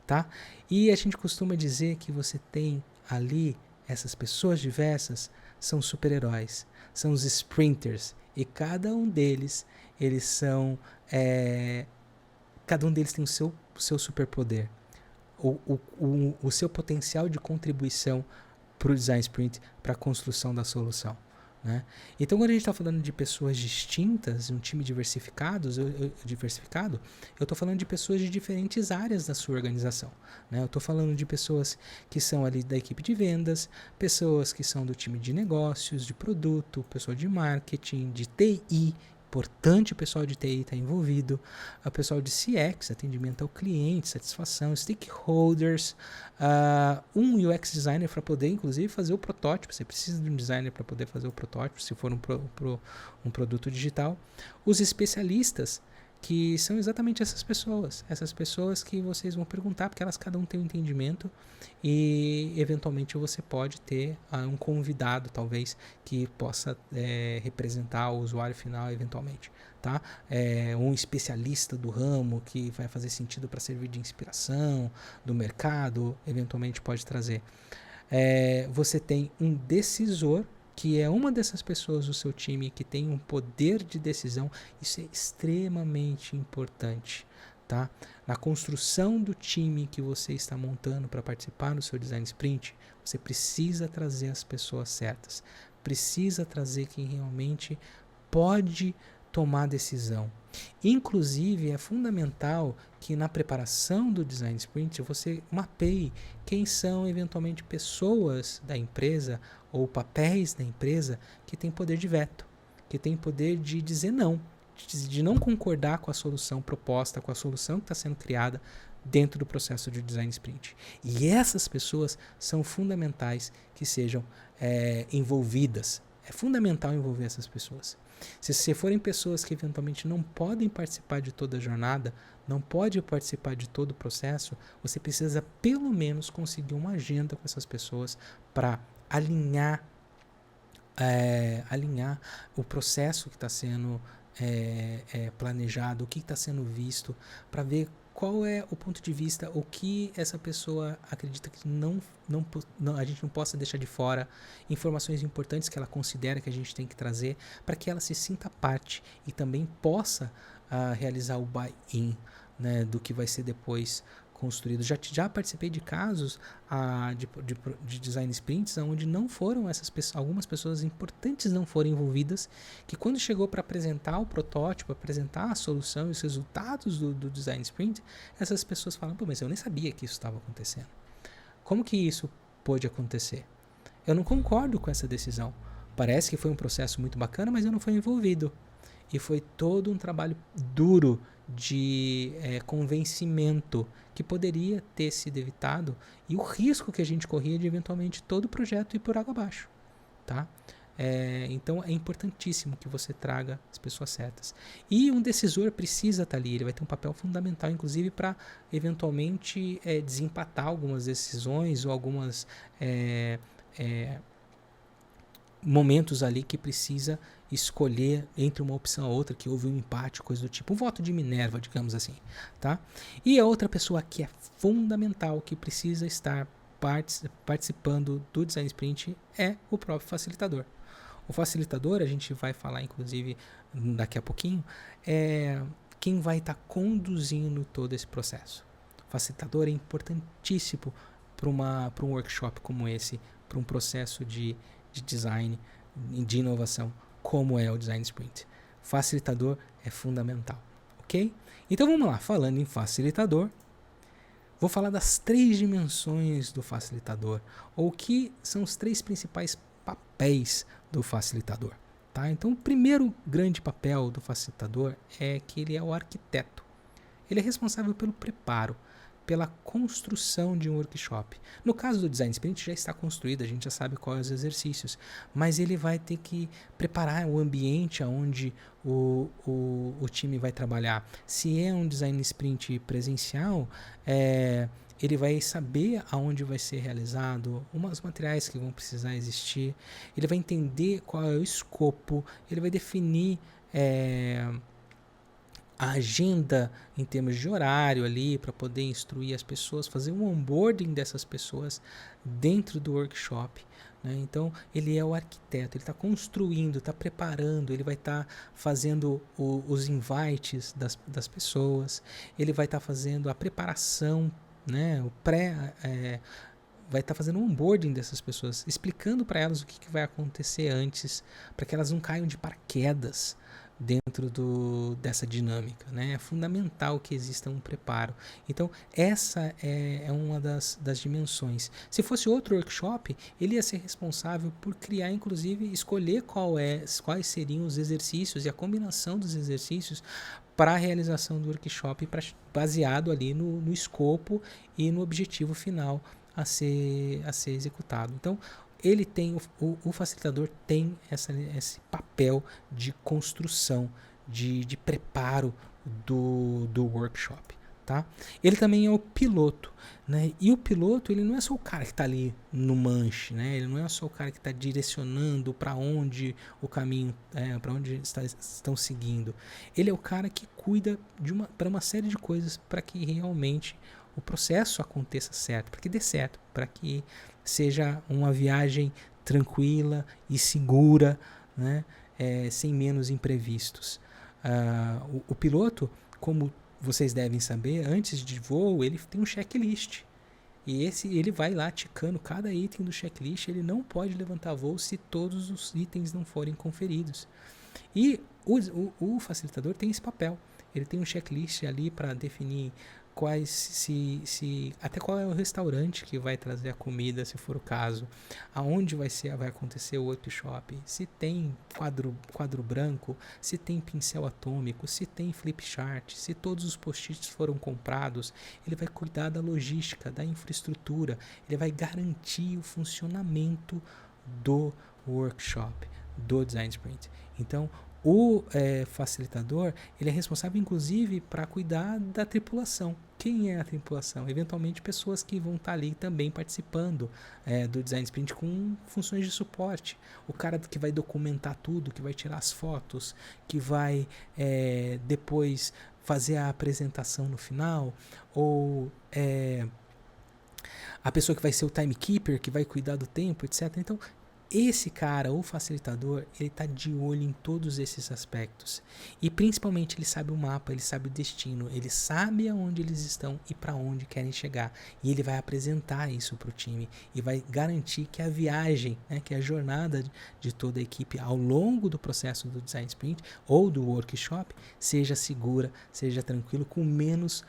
tá? E a gente costuma dizer que você tem ali essas pessoas diversas são super-heróis, são os sprinters, e cada um deles cada um deles tem o seu superpoder, o seu potencial de contribuição para o Design Sprint, para a construção da solução. Né? Então, quando a gente está falando de pessoas distintas, um time diversificado, eu estou falando de pessoas de diferentes áreas da sua organização. Né? Eu estou falando de pessoas que são ali da equipe de vendas, pessoas que são do time de negócios, de produto, pessoal de marketing, de TI. Importante o pessoal de TI estar envolvido, o pessoal de CX, atendimento ao cliente, satisfação, stakeholders, um UX designer para poder, inclusive, fazer o protótipo. Você precisa de um designer para poder fazer o protótipo, se for um produto digital. Os especialistas, que são exatamente essas pessoas que vocês vão perguntar, porque elas cada um tem um entendimento, e eventualmente você pode ter um convidado, talvez, que possa representar o usuário final eventualmente, tá? Um especialista do ramo que vai fazer sentido para servir de inspiração do mercado, eventualmente pode trazer. Você tem um decisor, que é uma dessas pessoas do seu time que tem um poder de decisão. Isso é extremamente importante, tá? Na construção do time que você está montando para participar do seu Design Sprint, você precisa trazer as pessoas certas, precisa trazer quem realmente pode tomar decisão. Inclusive, é fundamental que na preparação do Design Sprint você mapeie quem são eventualmente pessoas da empresa ou papéis da empresa que têm poder de veto, que têm poder de dizer não, de não concordar com a solução proposta, com a solução que está sendo criada dentro do processo de Design Sprint. E essas pessoas são fundamentais que sejam envolvidas. É fundamental envolver essas pessoas. Se forem pessoas que eventualmente não podem participar de toda a jornada, não pode participar de todo o processo, você precisa pelo menos conseguir uma agenda com essas pessoas para alinhar o processo que está sendo planejado, o que está sendo visto, para ver qual é o ponto de vista, o que essa pessoa acredita que a gente não possa deixar de fora, informações importantes que ela considera que a gente tem que trazer, para que ela se sinta parte e também possa realizar o buy-in, né, do que vai ser depois construído. Já participei de casos de design sprints onde não foram algumas pessoas importantes não foram envolvidas, que quando chegou para apresentar o protótipo, apresentar a solução e os resultados do design sprint, essas pessoas falam, pô, mas eu nem sabia que isso estava acontecendo. Como que isso pôde acontecer? Eu não concordo com essa decisão. Parece que foi um processo muito bacana, mas eu não fui envolvido. E foi todo um trabalho duro de convencimento que poderia ter sido evitado e o risco que a gente corria de eventualmente todo o projeto ir por água abaixo, tá? Então é importantíssimo que você traga as pessoas certas. E um decisor precisa estar ali, ele vai ter um papel fundamental, inclusive, para eventualmente desempatar algumas decisões ou algumas momentos ali que precisa escolher entre uma opção ou outra, que houve um empate, coisa do tipo, um voto de Minerva, digamos assim, tá? E a outra pessoa que é fundamental, que precisa estar participando do Design Sprint é o próprio facilitador. O facilitador, a gente vai falar inclusive daqui a pouquinho, é quem vai estar conduzindo todo esse processo. O facilitador é importantíssimo para um workshop como esse, para um processo de design, de inovação, como é o Design Sprint. Facilitador é fundamental, ok? Então vamos lá, falando em facilitador, vou falar das 3 dimensões do facilitador, ou o que são os 3 principais papéis do facilitador, tá? Então o primeiro grande papel do facilitador é que ele é o arquiteto. Ele é responsável pelo preparo, pela construção de um workshop. No caso do Design Sprint já está construído, a gente já sabe quais os exercícios, mas ele vai ter que preparar o ambiente onde o time vai trabalhar. Se é um Design Sprint presencial, ele vai saber aonde vai ser realizado, os materiais que vão precisar existir, ele vai entender qual é o escopo, ele vai definir a agenda em termos de horário ali para poder instruir as pessoas, fazer um onboarding dessas pessoas dentro do workshop, né? Então ele é o arquiteto, ele está construindo, está preparando, ele vai estar fazendo os invites das pessoas, ele vai estar fazendo a preparação, né? Vai estar fazendo um onboarding dessas pessoas, explicando para elas o que vai acontecer antes, para que elas não caiam de paraquedas dentro dessa dinâmica, né? É fundamental que exista um preparo. Então, essa é uma das dimensões. Se fosse outro workshop, ele ia ser responsável por criar, inclusive, escolher quais seriam os exercícios e a combinação dos exercícios para a realização do workshop, baseado ali no escopo e no objetivo final a ser executado. Então, ele tem, o facilitador tem esse papel de construção, de preparo do workshop, tá? Ele também é o piloto, né? E o piloto, ele não é só o cara que está ali no manche, né? Ele não é só o cara que está direcionando para onde o caminho, para onde estão seguindo. Ele é o cara que cuida para uma série de coisas para que realmente o processo aconteça certo, para que dê certo, para que seja uma viagem tranquila e segura, né? Sem menos imprevistos. O piloto, como vocês devem saber, antes de voo, ele tem um checklist. E ele vai lá ticando cada item do checklist, ele não pode levantar voo se todos os itens não forem conferidos. E o facilitador tem esse papel. Ele tem um checklist ali para definir até qual é o restaurante que vai trazer a comida, se for o caso, aonde vai acontecer o workshop, se tem quadro branco, se tem pincel atômico, se tem flip chart, se todos os post-its foram comprados. Ele vai cuidar da logística, da infraestrutura, ele vai garantir o funcionamento do workshop, do Design Sprint. Então, o facilitador, ele é responsável, inclusive, para cuidar da tripulação. Quem é a tripulação? Eventualmente, pessoas que vão estar ali também participando do Design Sprint com funções de suporte. O cara que vai documentar tudo, que vai tirar as fotos, que vai depois fazer a apresentação no final, ou a pessoa que vai ser o timekeeper, que vai cuidar do tempo, etc. Então, esse cara, o facilitador, ele tá de olho em todos esses aspectos. E principalmente ele sabe o mapa, ele sabe o destino, ele sabe aonde eles estão e para onde querem chegar. E ele vai apresentar isso para o time e vai garantir que a viagem, né, que a jornada de toda a equipe ao longo do processo do Design Sprint ou do workshop seja segura, seja tranquilo, com menos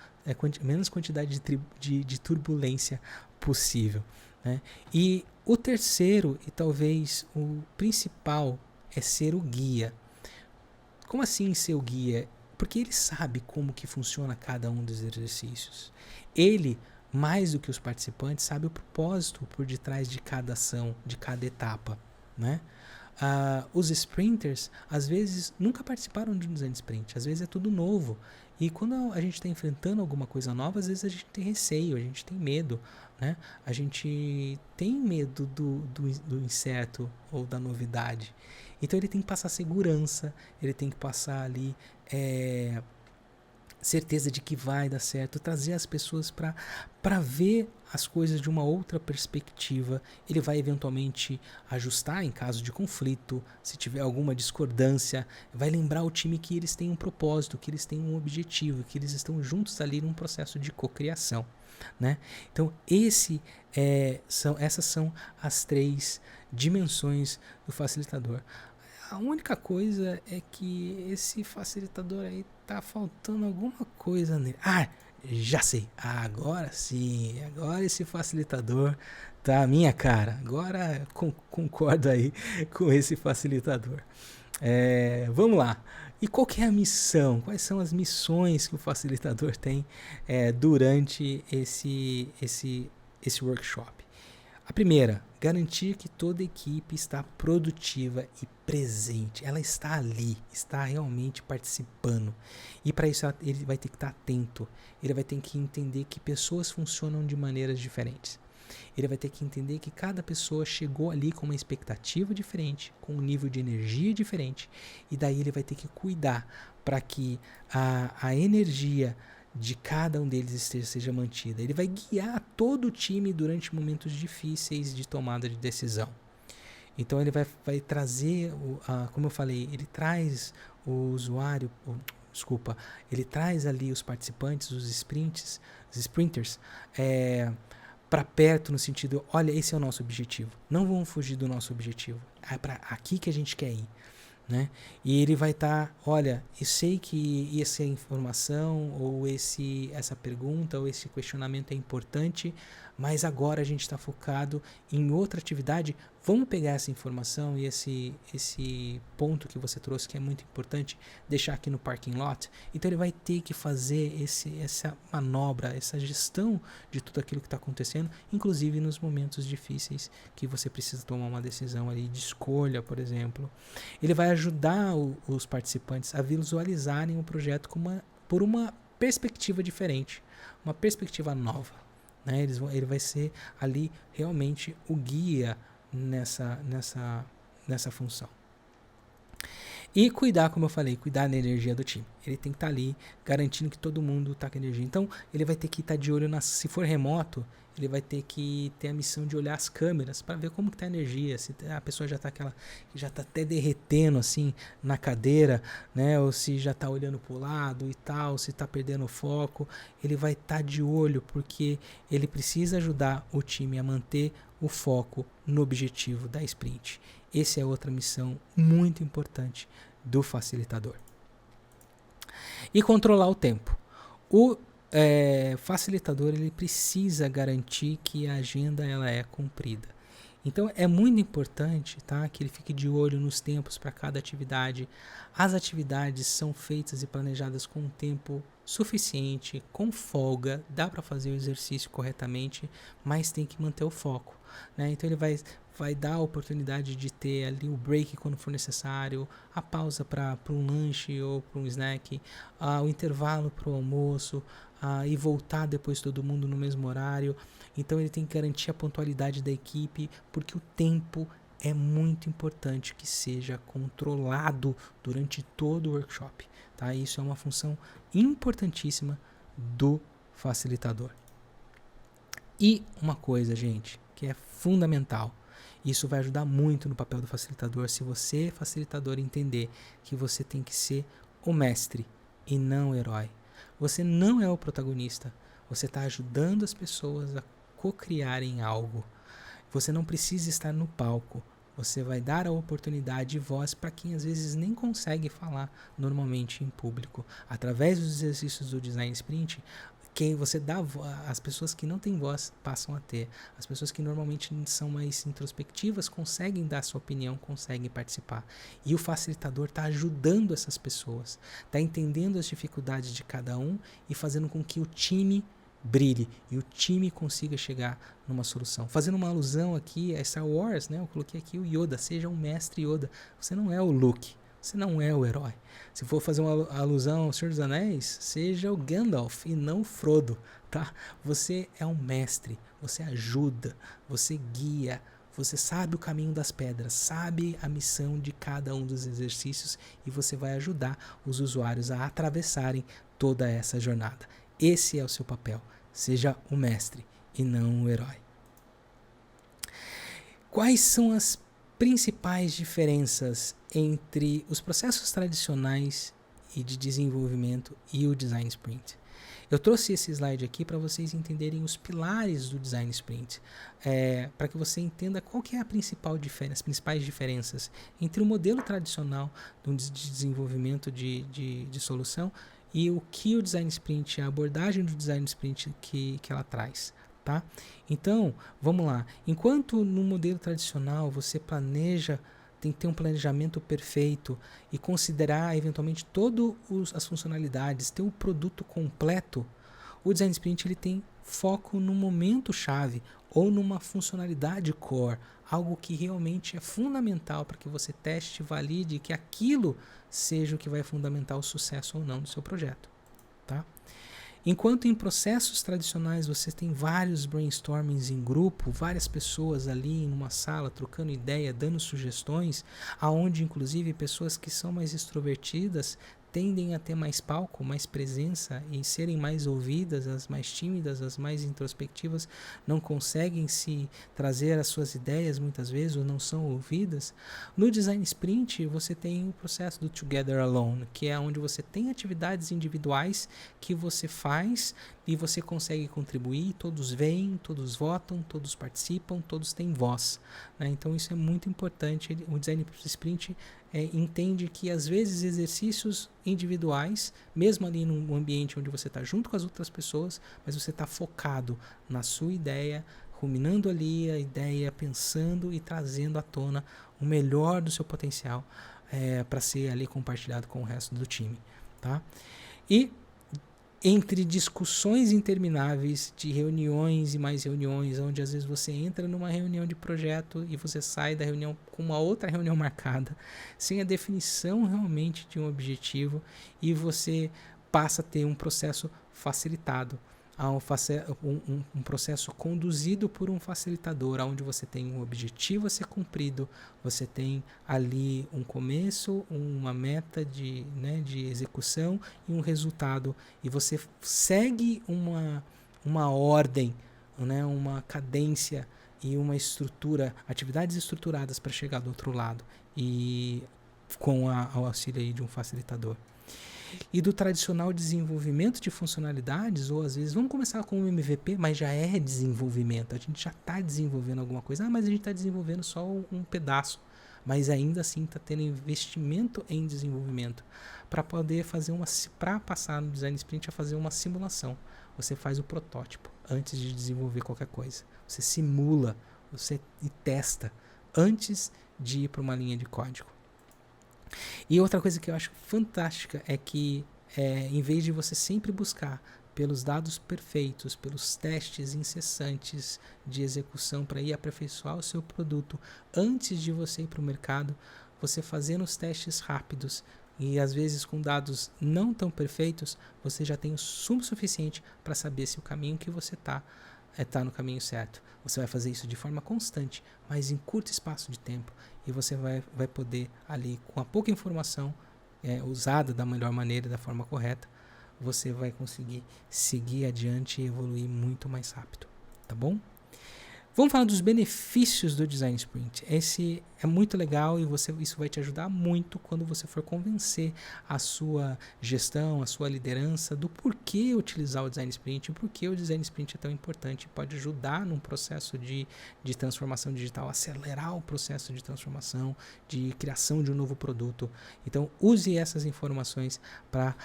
quantidade de turbulência possível. Né? E o terceiro, e talvez o principal, é ser o guia. Como assim ser o guia? Porque ele sabe como que funciona cada um dos exercícios. Ele, mais do que os participantes, sabe o propósito por detrás de cada ação, de cada etapa. Né? Os sprinters, às vezes, nunca participaram de um design sprint. Às vezes é tudo novo. E quando a gente está enfrentando alguma coisa nova, às vezes a gente tem receio, a gente tem medo, né? A gente tem medo do incerto ou da novidade. Então ele tem que passar segurança, ele tem que passar ali certeza de que vai dar certo, trazer as pessoas para ver as coisas de uma outra perspectiva. Ele vai eventualmente ajustar em caso de conflito, se tiver alguma discordância, vai lembrar o time que eles têm um propósito, que eles têm um objetivo, que eles estão juntos ali num processo de cocriação. Né? Então essas são as 3 dimensões do facilitador. A única coisa é que esse facilitador aí tá faltando alguma coisa nele. Já sei. Agora sim. Agora esse facilitador tá a minha cara. Agora concordo aí com esse facilitador. Vamos lá. E qual que é a missão? Quais são as missões que o facilitador tem durante esse workshop? A primeira, garantir que toda a equipe está produtiva e presente. Ela está ali, está realmente participando. E para isso ele vai ter que estar atento. Ele vai ter que entender que pessoas funcionam de maneiras diferentes. Ele vai ter que entender que cada pessoa chegou ali com uma expectativa diferente, com um nível de energia diferente. E daí ele vai ter que cuidar para que a energia de cada um deles seja mantida. Ele vai guiar todo o time durante momentos difíceis de tomada de decisão. Então ele vai trazer, como eu falei, ele traz o usuário, ele traz ali os participantes, os sprinters, para perto no sentido, olha, esse é o nosso objetivo. Não vamos fugir do nosso objetivo. É para aqui que a gente quer ir. Né? E ele vai estar, olha, eu sei que essa informação ou essa pergunta ou esse questionamento é importante, mas agora a gente está focado em outra atividade. Vamos pegar essa informação e esse ponto que você trouxe, que é muito importante, deixar aqui no parking lot. Então ele vai ter que fazer essa manobra, essa gestão de tudo aquilo que está acontecendo, inclusive nos momentos difíceis que você precisa tomar uma decisão ali de escolha, por exemplo. Ele vai ajudar os participantes a visualizarem o projeto por uma perspectiva diferente, uma perspectiva nova. Né? Ele vai ser ali realmente o guia nessa função. E cuidar, como eu falei, cuidar da energia do time. Ele tem que estar ali garantindo que todo mundo está com energia. Então, ele vai ter que estar de olho se for remoto, ele vai ter que ter a missão de olhar as câmeras para ver como que está a energia, se a pessoa já está até derretendo assim na cadeira, né, ou se já está olhando para o lado e tal, se está perdendo o foco. Ele vai estar de olho porque ele precisa ajudar o time a manter o foco no objetivo da sprint. Essa é outra missão muito importante do facilitador. E controlar o tempo. O facilitador ele precisa garantir que a agenda ela é cumprida. Então é muito importante, tá, que ele fique de olho nos tempos para cada atividade. As atividades são feitas e planejadas com um tempo suficiente, com folga, dá para fazer o exercício corretamente, mas tem que manter o foco. Né? Então ele vai dar a oportunidade de ter ali o break quando for necessário, a pausa para um lanche ou para um snack, o intervalo para o almoço, e voltar depois todo mundo no mesmo horário. Então ele tem que garantir a pontualidade da equipe, porque o tempo é muito importante que seja controlado durante todo o workshop. Tá? Isso é uma função importantíssima do facilitador. E uma coisa, gente, que é fundamental, Isso vai ajudar muito no papel do facilitador, se você, facilitador, entender que você tem que ser o mestre e não o herói. Você não é o protagonista, você está ajudando as pessoas a co-criarem algo. Você não precisa estar no palco. Você vai dar a oportunidade e voz para quem às vezes nem consegue falar normalmente em público. Através dos exercícios do Design Sprint, quem você dá as pessoas que não têm voz passam a ter. As pessoas que normalmente são mais introspectivas conseguem dar sua opinião, conseguem participar. E o facilitador está ajudando essas pessoas, está entendendo as dificuldades de cada um e fazendo com que o time brilhe e o time consiga chegar numa solução. Fazendo uma alusão aqui a Star Wars, né? Eu coloquei aqui o Yoda, seja um mestre Yoda. Você não é o Luke, você não é o herói. Se for fazer uma alusão ao Senhor dos Anéis, seja o Gandalf e não o Frodo, tá? Você é um mestre, você ajuda, você guia, você sabe o caminho das pedras, sabe a missão de cada um dos exercícios e você vai ajudar os usuários a atravessarem toda essa jornada. Esse é o seu papel. Seja o mestre e não o herói. Quais são as principais diferenças entre os processos tradicionais e de desenvolvimento e o Design Sprint? Eu trouxe esse slide aqui para vocês entenderem os pilares do Design Sprint, para que você entenda qual que é a principal diferença, as principais diferenças entre o modelo tradicional de desenvolvimento de solução e o que o Design Sprint, a abordagem do Design Sprint que ela traz. Tá? Então, vamos lá. Enquanto no modelo tradicional você planeja, tem que ter um planejamento perfeito e considerar eventualmente todas as funcionalidades, ter o produto completo, o Design Sprint ele tem foco no momento chave ou numa funcionalidade core, algo que realmente é fundamental para que você teste, valide que aquilo seja o que vai fundamentar o sucesso ou não do seu projeto. Tá? Enquanto em processos tradicionais você tem vários brainstormings em grupo, várias pessoas ali em uma sala trocando ideia, dando sugestões, aonde inclusive pessoas que são mais extrovertidas tendem a ter mais palco, mais presença e serem mais ouvidas, as mais tímidas, as mais introspectivas não conseguem se trazer as suas ideias muitas vezes ou não são ouvidas. No Design Sprint você tem o processo do Together Alone, que é onde você tem atividades individuais que você faz e você consegue contribuir, todos veem, todos votam, todos participam, todos têm voz, né? Então isso é muito importante. O Design Sprint entende que às vezes exercícios individuais, mesmo ali num ambiente onde você está junto com as outras pessoas, mas você está focado na sua ideia, ruminando ali a ideia, pensando e trazendo à tona o melhor do seu potencial para ser ali compartilhado com o resto do time, tá? E entre discussões intermináveis de reuniões e mais reuniões, onde às vezes você entra numa reunião de projeto e você sai da reunião com uma outra reunião marcada, sem a definição realmente de um objetivo, e você passa a ter um processo facilitado, um processo conduzido por um facilitador, onde você tem um objetivo a ser cumprido, você tem ali um começo, uma meta de execução e um resultado, e você segue uma ordem, né, uma cadência e uma estrutura, atividades estruturadas para chegar do outro lado, e com o auxílio aí de um facilitador. E do tradicional desenvolvimento de funcionalidades, ou às vezes, vamos começar com um MVP, mas já é desenvolvimento, a gente já está desenvolvendo alguma coisa, mas a gente está desenvolvendo só um pedaço, mas ainda assim está tendo investimento em desenvolvimento, para poder fazer para passar no Design Sprint a fazer uma simulação. Você faz o protótipo antes de desenvolver qualquer coisa, você simula, você testa antes de ir para uma linha de código. E outra coisa que eu acho fantástica é que, em vez de você sempre buscar pelos dados perfeitos, pelos testes incessantes de execução para ir aperfeiçoar o seu produto antes de você ir para o mercado, você fazendo os testes rápidos e às vezes com dados não tão perfeitos, você já tem o suficiente para saber se o caminho que você está no caminho certo. Você vai fazer isso de forma constante, mas em curto espaço de tempo, e você vai poder ali, com a pouca informação usada da melhor maneira, da forma correta, você vai conseguir seguir adiante e evoluir muito mais rápido, tá bom? Vamos falar dos benefícios do Design Sprint. Esse é muito legal e isso vai te ajudar muito quando você for convencer a sua gestão, a sua liderança do porquê utilizar o Design Sprint, o porquê o Design Sprint é tão importante e pode ajudar num processo de transformação digital, acelerar o processo de transformação, de criação de um novo produto. Então, use essas informações para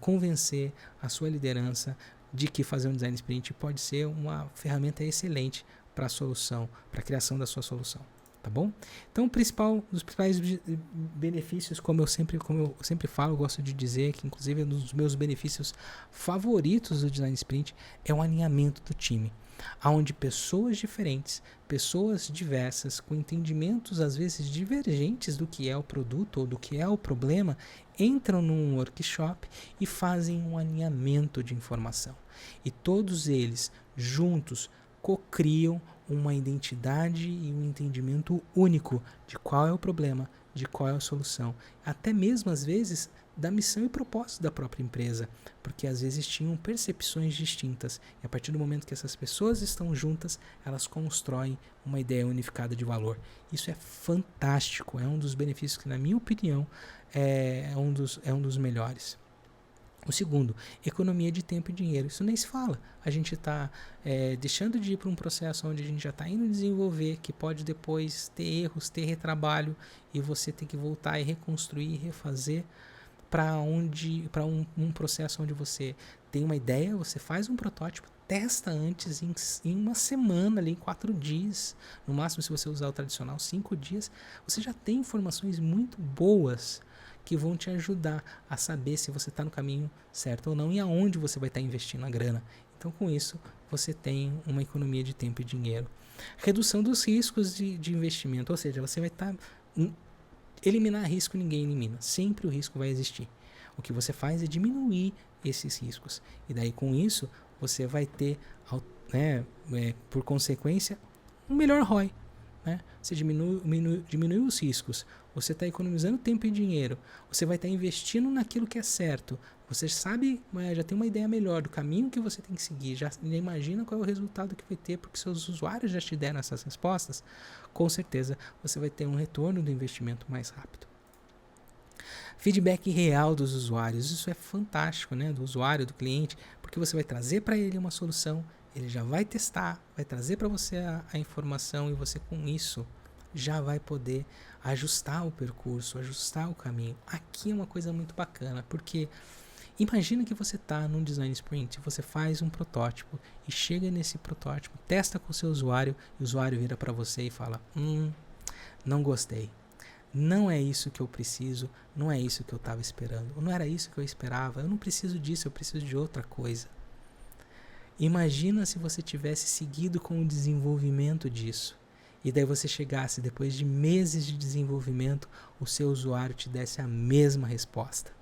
convencer a sua liderança de que fazer um Design Sprint pode ser uma ferramenta excelente para a solução, para a criação da sua solução, tá bom? Então, um dos principais benefícios, como eu sempre falo, eu gosto de dizer que, inclusive, um dos meus benefícios favoritos do Design Sprint é o alinhamento do time, onde pessoas diferentes, pessoas diversas, com entendimentos às vezes divergentes do que é o produto ou do que é o problema, entram num workshop e fazem um alinhamento de informação. E todos eles, juntos, co-criam uma identidade e um entendimento único de qual é o problema, de qual é a solução, até mesmo às vezes da missão e propósito da própria empresa, porque às vezes tinham percepções distintas e a partir do momento que essas pessoas estão juntas, elas constroem uma ideia unificada de valor. Isso é fantástico, é um dos benefícios que, na minha opinião, é um dos melhores. O segundo, economia de tempo e dinheiro. Isso nem se fala. A gente está deixando de ir para um processo onde a gente já está indo desenvolver, que pode depois ter erros, ter retrabalho, e você tem que voltar e reconstruir, refazer, para um processo onde você tem uma ideia, você faz um protótipo, testa antes em uma semana, ali, em 4 dias. No máximo, se você usar o tradicional, 5 dias. Você já tem informações muito boas que vão te ajudar a saber se você está no caminho certo ou não e aonde você vai estar investindo a grana. Então, com isso, você tem uma economia de tempo e dinheiro. Redução dos riscos de investimento, ou seja, você vai estar... eliminar risco ninguém elimina, sempre o risco vai existir. O que você faz é diminuir esses riscos. E daí, com isso, você vai ter, por consequência, um melhor ROI. Você diminui os riscos, você está economizando tempo e dinheiro, você vai estar investindo naquilo que é certo, você sabe, já tem uma ideia melhor do caminho que você tem que seguir, já imagina qual é o resultado que vai ter, porque seus usuários já te deram essas respostas, com certeza você vai ter um retorno do investimento mais rápido. Feedback real dos usuários, isso é fantástico, do usuário, do cliente, porque você vai trazer para ele uma solução, ele já vai testar, vai trazer para você a informação e você com isso já vai poder ajustar o percurso, ajustar o caminho. Aqui é uma coisa muito bacana, porque imagina que você está num design sprint, você faz um protótipo e chega nesse protótipo, testa com o seu usuário e o usuário vira para você e fala, não gostei. Não é isso que eu preciso, não é isso que eu estava esperando, não era isso que eu esperava, eu não preciso disso, eu preciso de outra coisa. Imagina se você tivesse seguido com o desenvolvimento disso. E daí você chegasse, depois de meses de desenvolvimento, o seu usuário te desse a mesma resposta.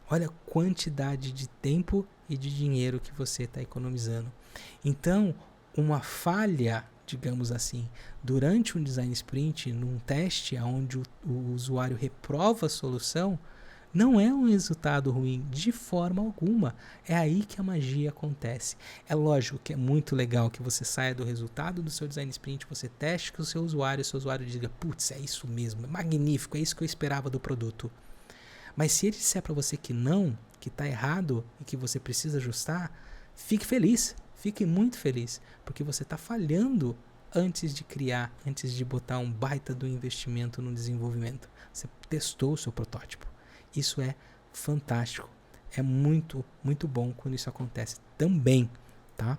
Olha a quantidade de tempo e de dinheiro que você está economizando. Então, uma falha, digamos assim, durante um design sprint, num teste onde o usuário reprova a solução, não é um resultado ruim de forma alguma. É aí que a magia acontece. É lógico que é muito legal que você saia do resultado do seu design sprint, você teste com o seu usuário diga, putz, é isso mesmo, é magnífico, é isso que eu esperava do produto. Mas se ele disser para você que não, que está errado e que você precisa ajustar, fique feliz, fique muito feliz, porque você está falhando antes de criar, antes de botar um baita do investimento no desenvolvimento. Você testou o seu protótipo. Isso é fantástico. É muito, muito bom quando isso acontece também, tá?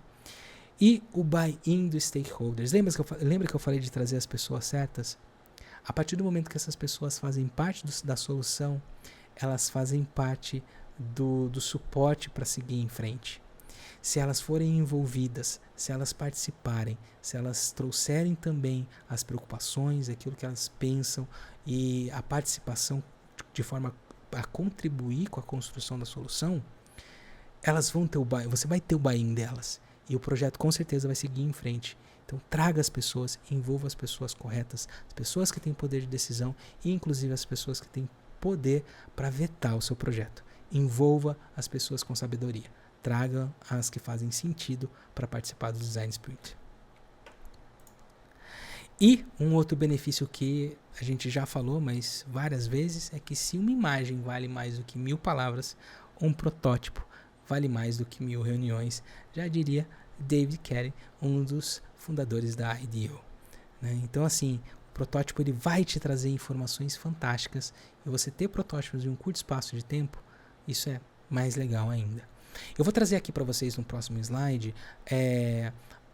E o buy-in dos stakeholders. Lembra que eu falei de trazer as pessoas certas? A partir do momento que essas pessoas fazem parte da solução, elas fazem parte do suporte para seguir em frente. Se elas forem envolvidas, se elas participarem, se elas trouxerem também as preocupações, aquilo que elas pensam e a participação de forma a contribuir com a construção da solução, elas vão ter você vai ter o buy-in delas e o projeto com certeza vai seguir em frente. Então traga as pessoas, envolva as pessoas corretas, as pessoas que têm poder de decisão e inclusive as pessoas que têm poder para vetar o seu projeto. Envolva as pessoas com sabedoria. Traga as que fazem sentido para participar do Design Sprint. E um outro benefício que a gente já falou, mas várias vezes, é que se uma imagem vale mais do que 1000 palavras, um protótipo vale mais do que 1000 reuniões, já diria David Carey, um dos fundadores da IDEO. Né? Então, assim, o protótipo ele vai te trazer informações fantásticas e você ter protótipos em um curto espaço de tempo, isso é mais legal ainda. Eu vou trazer aqui para vocês no próximo slide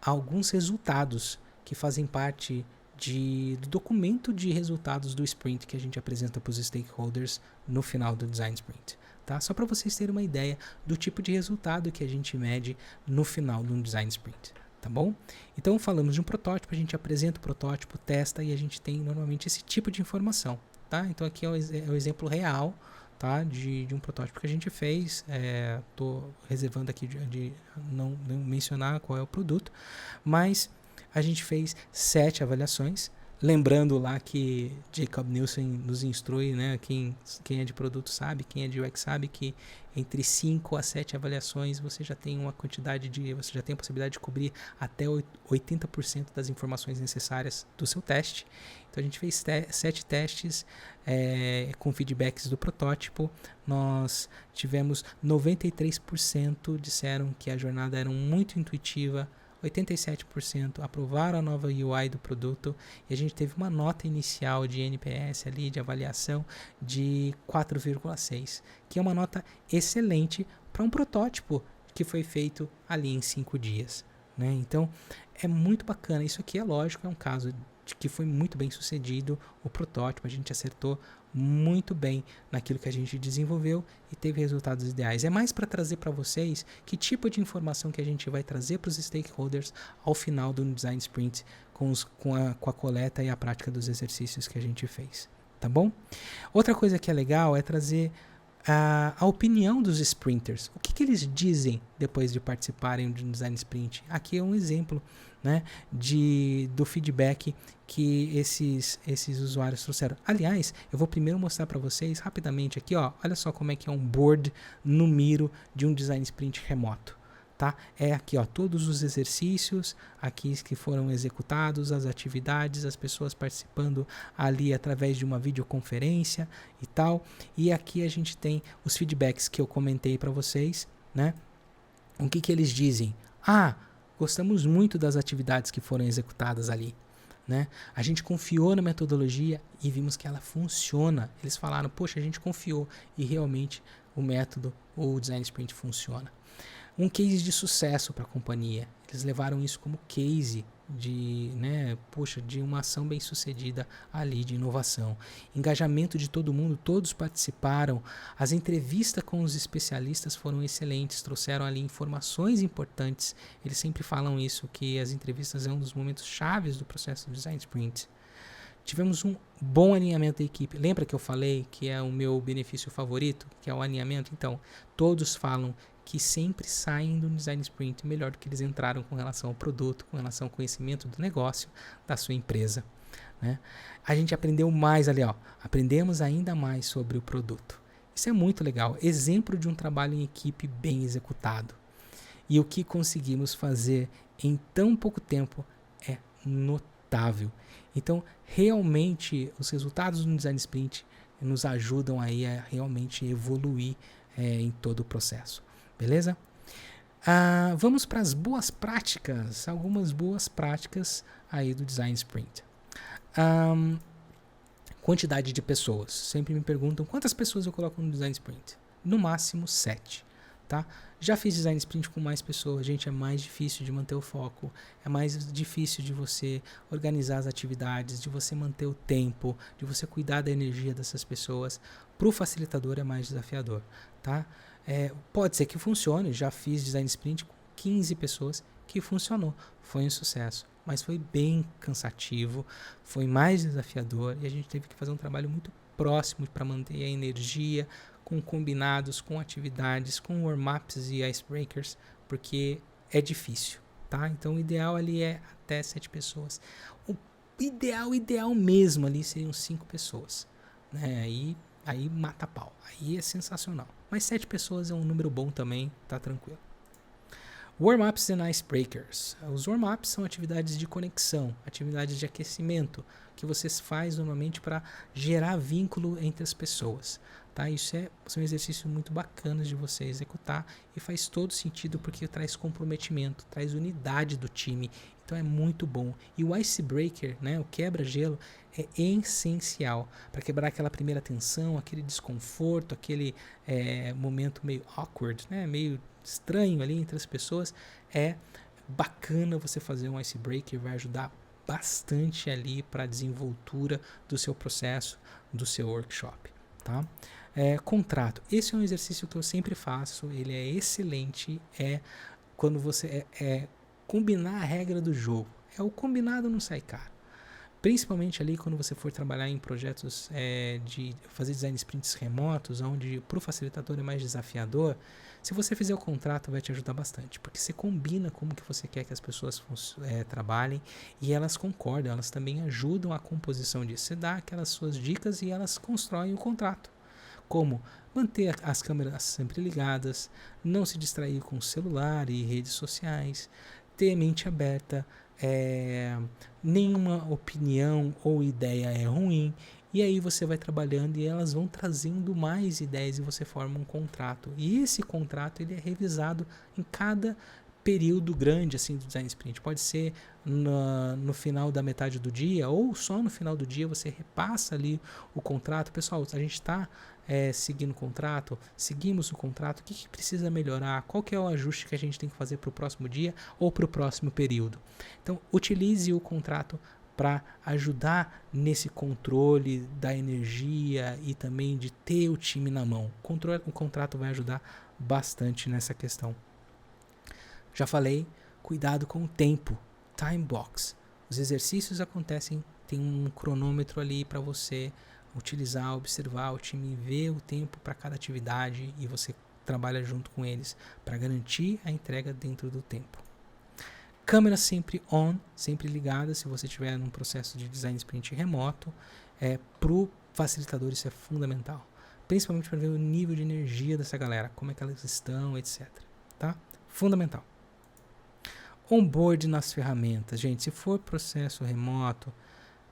alguns resultados que fazem parte do documento de resultados do sprint que a gente apresenta para os stakeholders no final do Design Sprint. Tá? Só para vocês terem uma ideia do tipo de resultado que a gente mede no final de um Design Sprint. Tá bom? Então falamos de um protótipo, a gente apresenta o protótipo, testa e a gente tem normalmente esse tipo de informação. Tá? Então aqui é o exemplo real, tá? de um protótipo que a gente fez. Estou reservando aqui de não mencionar qual é o produto, mas a gente fez 7 avaliações. Lembrando lá que Jacob Nielsen nos instrui, né? Quem é de produto sabe, quem é de UX sabe que entre 5 a 7 avaliações você já tem uma quantidade você já tem a possibilidade de cobrir até 80% das informações necessárias do seu teste. Então a gente fez 7 testes com feedbacks do protótipo. Nós tivemos 93% disseram que a jornada era muito intuitiva, 87% aprovaram a nova UI do produto e a gente teve uma nota inicial de NPS ali, de avaliação de 4,6, que é uma nota excelente para um protótipo que foi feito ali em 5 dias. Né? Então, é muito bacana. Isso aqui é lógico, é um caso de que foi muito bem sucedido o protótipo, a gente acertou muito bem naquilo que a gente desenvolveu e teve resultados ideais. É mais para trazer para vocês que tipo de informação que a gente vai trazer para os stakeholders ao final do Design Sprint com a coleta e a prática dos exercícios que a gente fez. Tá bom? Outra coisa que é legal é trazer a opinião dos sprinters. O que eles dizem depois de participarem do Design Sprint? Aqui é um exemplo, né, do feedback que esses usuários trouxeram. Aliás, eu vou primeiro mostrar para vocês rapidamente aqui, ó, olha só como é que é um board no Miro de um Design Sprint remoto. Tá? É aqui, ó, todos os exercícios aqui que foram executados, as atividades, as pessoas participando ali através de uma videoconferência e tal. E aqui a gente tem os feedbacks que eu comentei para vocês, né? O que eles dizem? Gostamos muito das atividades que foram executadas ali. Né? A gente confiou na metodologia e vimos que ela funciona. Eles falaram, poxa, a gente confiou e realmente o método, o Design Sprint funciona. Um case de sucesso para a companhia. Eles levaram isso como case de uma ação bem sucedida ali de inovação. Engajamento de todo mundo, todos participaram. As entrevistas com os especialistas foram excelentes, trouxeram ali informações importantes. Eles sempre falam isso, que as entrevistas é um dos momentos chaves do processo do Design Sprint. Tivemos um bom alinhamento da equipe. Lembra que eu falei que é o meu benefício favorito, que é o alinhamento? Então, todos falam que sempre saem do Design Sprint melhor do que eles entraram com relação ao produto, com relação ao conhecimento do negócio da sua empresa. Né? A gente aprendeu mais ali, ó, aprendemos ainda mais sobre o produto. Isso é muito legal. Exemplo de um trabalho em equipe bem executado. E o que conseguimos fazer em tão pouco tempo é notável. Então, realmente, os resultados do Design Sprint nos ajudam aí a realmente evoluir em todo o processo. Beleza? Vamos para as boas práticas. Algumas boas práticas aí do Design Sprint. Quantidade de pessoas. Sempre me perguntam quantas pessoas eu coloco no Design Sprint. No máximo 7. Tá? Já fiz Design Sprint com mais pessoas. Gente, é mais difícil de manter o foco. É mais difícil de você organizar as atividades, de você manter o tempo, de você cuidar da energia dessas pessoas. Para o facilitador é mais desafiador. Tá? Pode ser que funcione, já fiz Design Sprint com 15 pessoas que funcionou, foi um sucesso, mas foi bem cansativo, foi mais desafiador e a gente teve que fazer um trabalho muito próximo para manter a energia, com combinados, com atividades, com warm-ups e icebreakers, porque é difícil, tá? Então o ideal ali é até 7 pessoas. O ideal mesmo ali seriam 5 pessoas, né? Aí mata pau, aí é sensacional. Mas 7 pessoas é um número bom também, tá tranquilo. Warm-ups and icebreakers. Os warm-ups são atividades de conexão, atividades de aquecimento, que você faz normalmente para gerar vínculo entre as pessoas. Tá? São exercícios muito bacanas de você executar e faz todo sentido porque traz comprometimento, traz unidade do time. Então é muito bom. E o icebreaker, né, o quebra-gelo, é essencial para quebrar aquela primeira tensão, aquele desconforto, aquele momento meio awkward, né, meio estranho ali entre as pessoas. É bacana você fazer um icebreaker, vai ajudar bastante ali para a desenvoltura do seu processo, do seu workshop, tá? Contrato. Esse é um exercício que eu sempre faço, ele é excelente, quando você combinar a regra do jogo. O combinado não sai caro. Principalmente ali quando você for trabalhar em projetos de fazer design sprints remotos, onde para o facilitador é mais desafiador, se você fizer o contrato vai te ajudar bastante, porque você combina como que você quer que as pessoas trabalhem e elas concordam, elas também ajudam a composição disso. Você dá aquelas suas dicas e elas constroem o contrato. Como manter as câmeras sempre ligadas, não se distrair com o celular e redes sociais, ter mente aberta, nenhuma opinião ou ideia é ruim, e aí você vai trabalhando e elas vão trazendo mais ideias e você forma um contrato. E esse contrato ele é revisado em cada período grande assim do design sprint. Pode ser no final da metade do dia ou só no final do dia você repassa ali o contrato. Pessoal, a gente está seguindo o contrato, seguimos o contrato, o que precisa melhorar, qual que é o ajuste que a gente tem que fazer para o próximo dia ou para o próximo período. Então, utilize o contrato para ajudar nesse controle da energia e também de ter o time na mão. O contrato vai ajudar bastante nessa questão. Já falei, cuidado com o tempo, time box. Os exercícios acontecem, tem um cronômetro ali para você utilizar, observar o time, ver o tempo para cada atividade e você trabalha junto com eles para garantir a entrega dentro do tempo. Câmera sempre on, sempre ligada se você estiver num processo de design sprint remoto. Para o facilitador isso é fundamental, principalmente para ver o nível de energia dessa galera, como é que elas estão, etc. Tá? Fundamental. Onboard nas ferramentas. Gente, se for processo remoto,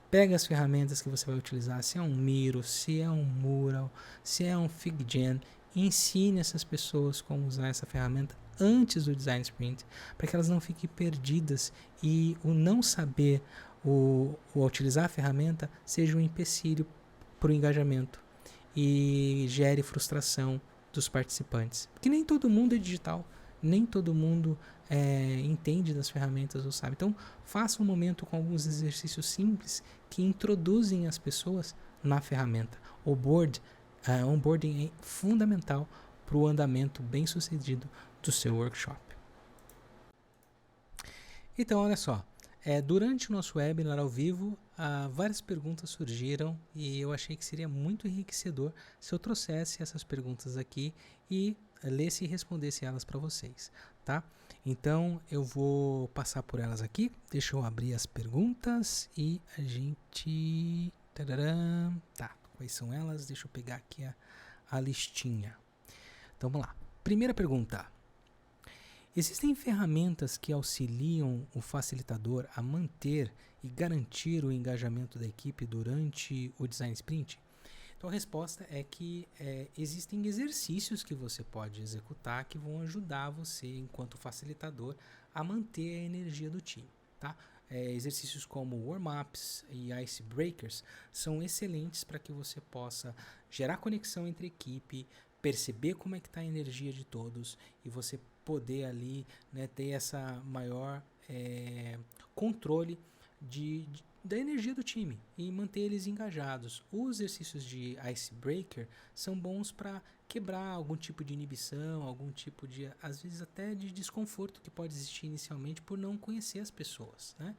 pega as ferramentas que você vai utilizar, se é um Miro, se é um Mural, se é um FigJam, ensine essas pessoas como usar essa ferramenta antes do design sprint, para que elas não fiquem perdidas e o não saber o utilizar a ferramenta seja um empecilho para o engajamento e gere frustração dos participantes. Porque nem todo mundo é digital, nem todo mundo entende das ferramentas ou sabe. Então, faça um momento com alguns exercícios simples que introduzem as pessoas na ferramenta. Onboarding é fundamental para o andamento bem sucedido do seu workshop. Então, olha só, durante o nosso webinar ao vivo, várias perguntas surgiram e eu achei que seria muito enriquecedor se eu trouxesse essas perguntas aqui e lesse e respondesse elas para vocês, tá? Então, eu vou passar por elas aqui. Deixa eu abrir as perguntas e a gente... Tá, quais são elas? Deixa eu pegar aqui a listinha. Então, vamos lá. Primeira pergunta. Existem ferramentas que auxiliam o facilitador a manter e garantir o engajamento da equipe durante o design sprint? Então a resposta é que existem exercícios que você pode executar que vão ajudar você, enquanto facilitador, a manter a energia do time. Tá? Exercícios como warm-ups e icebreakers são excelentes para que você possa gerar conexão entre a equipe, perceber como é que está a energia de todos e você poder ali, né, ter essa maior controle da energia do time e manter eles engajados. Os exercícios de icebreaker são bons para quebrar algum tipo de inibição, algum tipo de, às vezes até de desconforto que pode existir inicialmente por não conhecer as pessoas, né?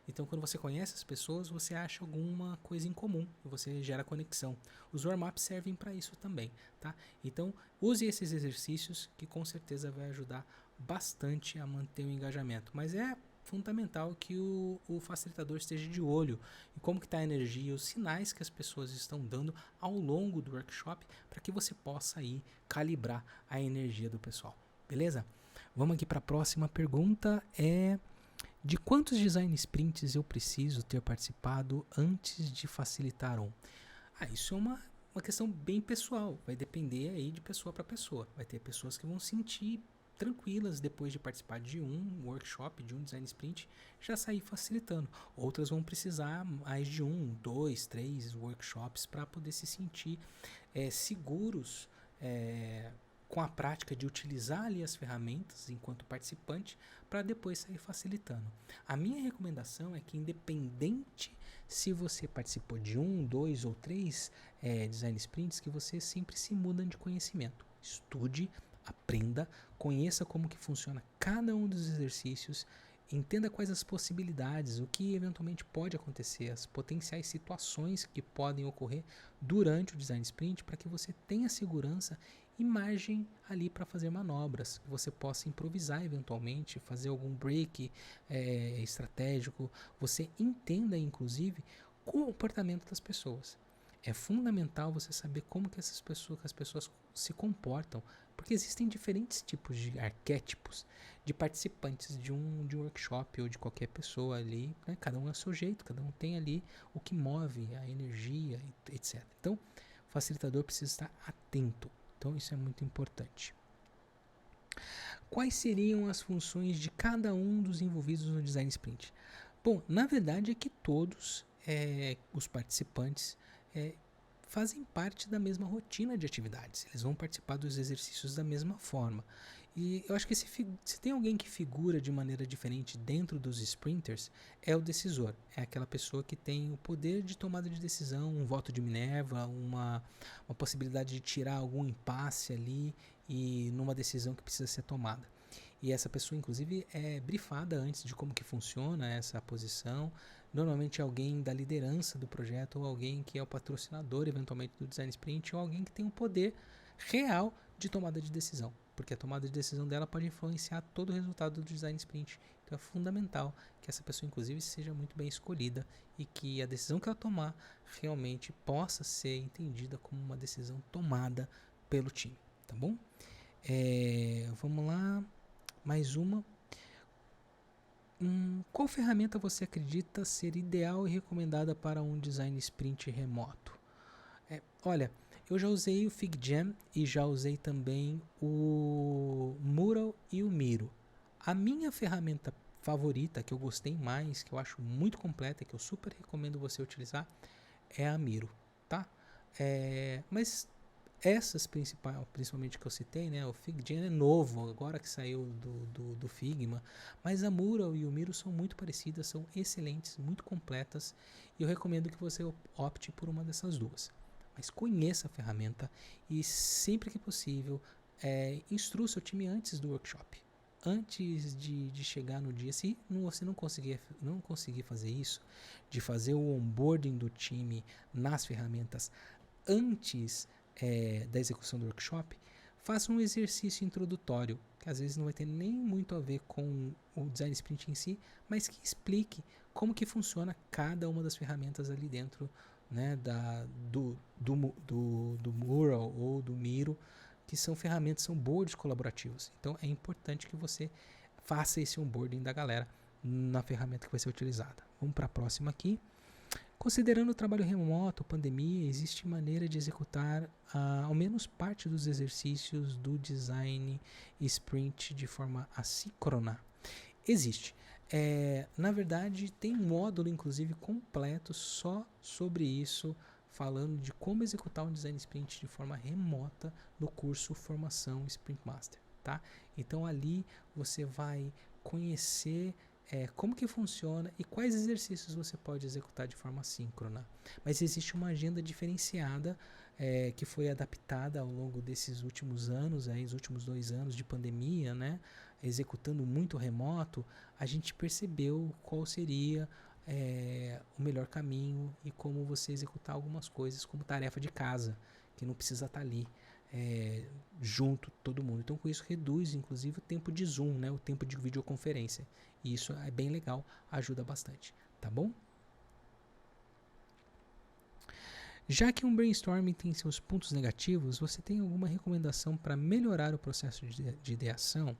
Então, quando você conhece as pessoas, você acha alguma coisa em comum e você gera conexão. Os warm-ups servem para isso também, tá? Então, use esses exercícios que com certeza vai ajudar bastante a manter o engajamento. Mas é fundamental que o facilitador esteja de olho em como que está a energia, os sinais que as pessoas estão dando ao longo do workshop para que você possa aí calibrar a energia do pessoal, beleza? Vamos aqui para a próxima pergunta, de quantos design sprints eu preciso ter participado antes de facilitar um? Isso é uma questão bem pessoal, vai depender aí de pessoa para pessoa. Vai ter pessoas que vão sentir tranquilas depois de participar de um workshop, de um design sprint, já sair facilitando. Outras vão precisar mais de 1, 2, 3 workshops para poder se sentir seguros com a prática de utilizar ali as ferramentas enquanto participante para depois sair facilitando. A minha recomendação é que, independente se você participou de 1, 2 ou 3 design sprints, que você sempre se muda de conhecimento. Estude, aprenda, conheça como que funciona cada um dos exercícios, entenda quais as possibilidades, o que eventualmente pode acontecer, as potenciais situações que podem ocorrer durante o design sprint, para que você tenha segurança e margem ali para fazer manobras, que você possa improvisar eventualmente, fazer algum break estratégico, você entenda inclusive o comportamento das pessoas. É fundamental você saber como que as pessoas se comportam, porque existem diferentes tipos de arquétipos de participantes de um workshop ou de qualquer pessoa ali, né? Cada um é o seu jeito, cada um tem ali o que move, a energia, etc. Então, o facilitador precisa estar atento. Então, isso é muito importante. Quais seriam as funções de cada um dos envolvidos no design sprint? Bom, na verdade é que todos os participantes fazem parte da mesma rotina de atividades. Eles vão participar dos exercícios da mesma forma. E eu acho que se tem alguém que figura de maneira diferente dentro dos sprinters, é o decisor. É aquela pessoa que tem o poder de tomada de decisão, um voto de Minerva, uma possibilidade de tirar algum impasse ali e numa decisão que precisa ser tomada. E essa pessoa, inclusive, é brifada antes de como que funciona essa posição. Normalmente é alguém da liderança do projeto, ou alguém que é o patrocinador, eventualmente, do design sprint, ou alguém que tem um poder real de tomada de decisão. Porque a tomada de decisão dela pode influenciar todo o resultado do design sprint. Então é fundamental que essa pessoa, inclusive, seja muito bem escolhida e que a decisão que ela tomar realmente possa ser entendida como uma decisão tomada pelo time. Tá bom? Vamos lá. Mais uma. Qual ferramenta você acredita ser ideal e recomendada para um design sprint remoto? Olha, eu já usei o FigJam e já usei também o Mural e o Miro. A minha ferramenta favorita, que eu gostei mais, que eu acho muito completa, que eu super recomendo você utilizar, é a Miro, tá? Mas essas principalmente que eu citei, né? O FigJam é novo, agora que saiu do Figma, mas a Mural e o Miro são muito parecidas, são excelentes, muito completas, e eu recomendo que você opte por uma dessas duas. Mas conheça a ferramenta e, sempre que possível, instrua o seu time antes do workshop. Antes de chegar no dia, se você não conseguir fazer isso, de fazer o onboarding do time nas ferramentas antes da execução do workshop, faça um exercício introdutório, que às vezes não vai ter nem muito a ver com o design sprint em si, mas que explique como que funciona cada uma das ferramentas ali dentro, né, do Mural ou do Miro, que são ferramentas, são boards colaborativos. Então é importante que você faça esse onboarding da galera na ferramenta que vai ser utilizada. Vamos para a próxima aqui. Considerando o trabalho remoto, pandemia, existe maneira de executar ao menos parte dos exercícios do design sprint de forma assíncrona? Existe. Na verdade, tem um módulo, inclusive, completo só sobre isso, falando de como executar um design sprint de forma remota no curso Formação Sprint Master, tá? Então ali você vai conhecer como que funciona e quais exercícios você pode executar de forma síncrona. Mas existe uma agenda diferenciada que foi adaptada ao longo desses últimos anos, os últimos 2 anos de pandemia, né? Executando muito remoto, a gente percebeu qual seria o melhor caminho e como você executar algumas coisas como tarefa de casa, que não precisa estar ali junto todo mundo. Então com isso reduz inclusive o tempo de Zoom, né, o tempo de videoconferência, e isso é bem legal, ajuda bastante, tá bom? Já que um brainstorming tem seus pontos negativos, você tem alguma recomendação para melhorar o processo de ideação?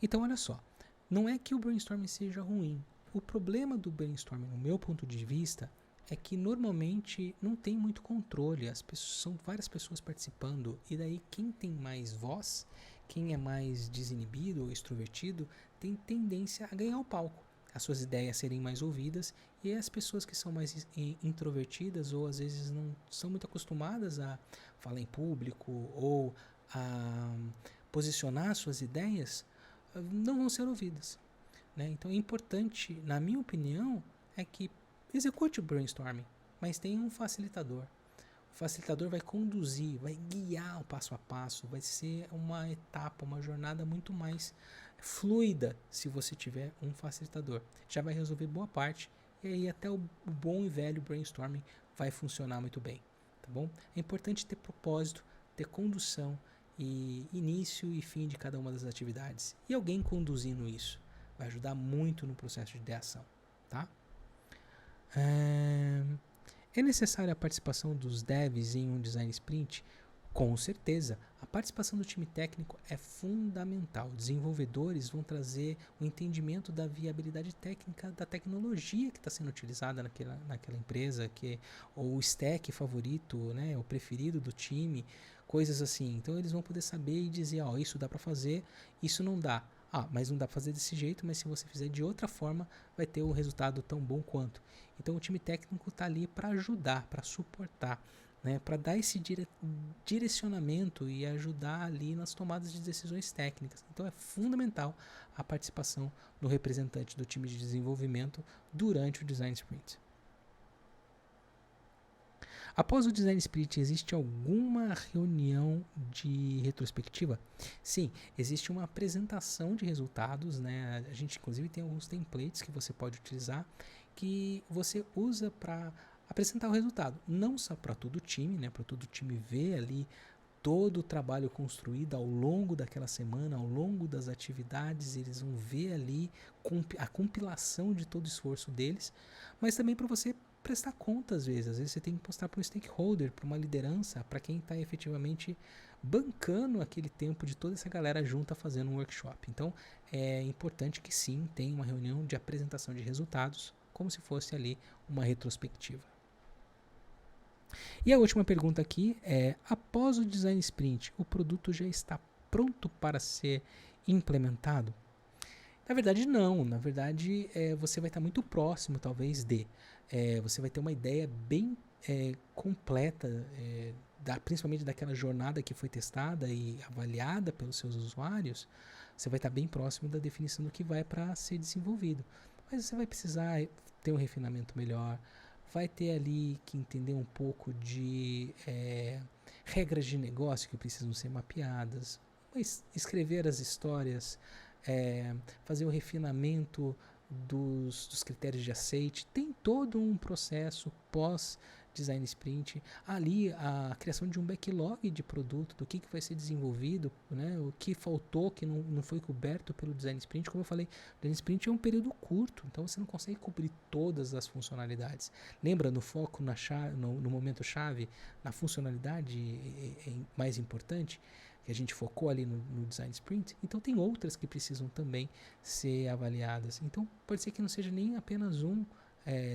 Então, olha só, não é que o brainstorming seja ruim. O problema do brainstorming, no meu ponto de vista, é que normalmente não tem muito controle. São várias pessoas participando, e daí quem tem mais voz, quem é mais desinibido ou extrovertido, tem tendência a ganhar o palco, as suas ideias serem mais ouvidas, e as pessoas que são mais introvertidas ou às vezes não são muito acostumadas a falar em público ou a posicionar suas ideias, não vão ser ouvidas, né? Então é importante, na minha opinião, é que execute o brainstorming, mas tenha um facilitador. O facilitador vai conduzir, vai guiar o passo a passo, vai ser uma etapa, uma jornada muito mais fluida se você tiver um facilitador. Já vai resolver boa parte, e aí até o bom e velho brainstorming vai funcionar muito bem, tá bom? É importante ter propósito, ter condução e início e fim de cada uma das atividades. E alguém conduzindo isso vai ajudar muito no processo de ideação, tá? É necessária a participação dos devs em um design sprint? Com certeza, a participação do time técnico é fundamental. Desenvolvedores vão trazer o entendimento da viabilidade técnica da tecnologia que está sendo utilizada naquela empresa, ou o stack favorito, né, o preferido do time, coisas assim. Então eles vão poder saber e dizer, ó, isso dá para fazer, isso não dá. Ah, mas não dá para fazer desse jeito, mas se você fizer de outra forma, vai ter o resultado tão bom quanto. Então o time técnico está ali para ajudar, para suportar, né, para dar esse direcionamento e ajudar ali nas tomadas de decisões técnicas. Então é fundamental a participação do representante do time de desenvolvimento durante o Design Sprint. Após o Design Sprint, existe alguma reunião de retrospectiva? Sim, existe uma apresentação de resultados, né? A gente inclusive tem alguns templates que você pode utilizar, que você usa para apresentar o resultado, não só para todo o time, né? Para todo o time ver ali todo o trabalho construído ao longo daquela semana, ao longo das atividades, eles vão ver ali a compilação de todo o esforço deles, mas também para você prestar conta às vezes você tem que postar para um stakeholder, para uma liderança, para quem está efetivamente bancando aquele tempo de toda essa galera junta fazendo um workshop. Então é importante que sim, tenha uma reunião de apresentação de resultados, como se fosse ali uma retrospectiva. E a última pergunta aqui é: após o design sprint, o produto já está pronto para ser implementado? Na verdade, não. Na verdade, você vai estar muito próximo, talvez, você vai ter uma ideia bem completa, principalmente daquela jornada que foi testada e avaliada pelos seus usuários. Você vai estar bem próximo da definição do que vai para ser desenvolvido. Mas você vai precisar ter um refinamento melhor, vai ter ali que entender um pouco de regras de negócio que precisam ser mapeadas, mas escrever as histórias, fazer o refinamento dos critérios de aceite, tem todo um processo pós design sprint, ali a criação de um backlog de produto, do que vai ser desenvolvido, né, o que faltou, que não foi coberto pelo design sprint. Como eu falei, o design sprint é um período curto, então você não consegue cobrir todas as funcionalidades. Lembra, no foco, no momento chave, na funcionalidade mais importante, que a gente focou ali no design sprint, então tem outras que precisam também ser avaliadas. Então pode ser que não seja nem apenas um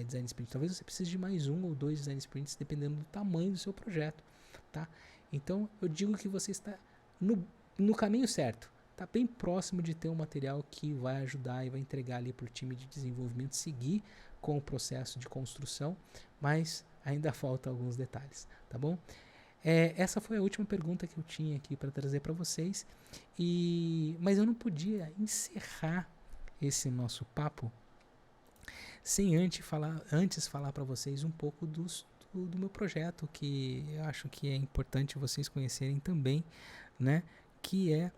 design sprint, talvez você precise de mais um ou dois design sprints, dependendo do tamanho do seu projeto, tá? Então eu digo que você está no caminho certo, está bem próximo de ter um material que vai ajudar e vai entregar ali para o time de desenvolvimento seguir com o processo de construção, mas ainda falta alguns detalhes, tá bom? Essa foi a última pergunta que eu tinha aqui para trazer para vocês, mas eu não podia encerrar esse nosso papo sem antes falar para vocês um pouco do meu projeto, que eu acho que é importante vocês conhecerem também, né? Que é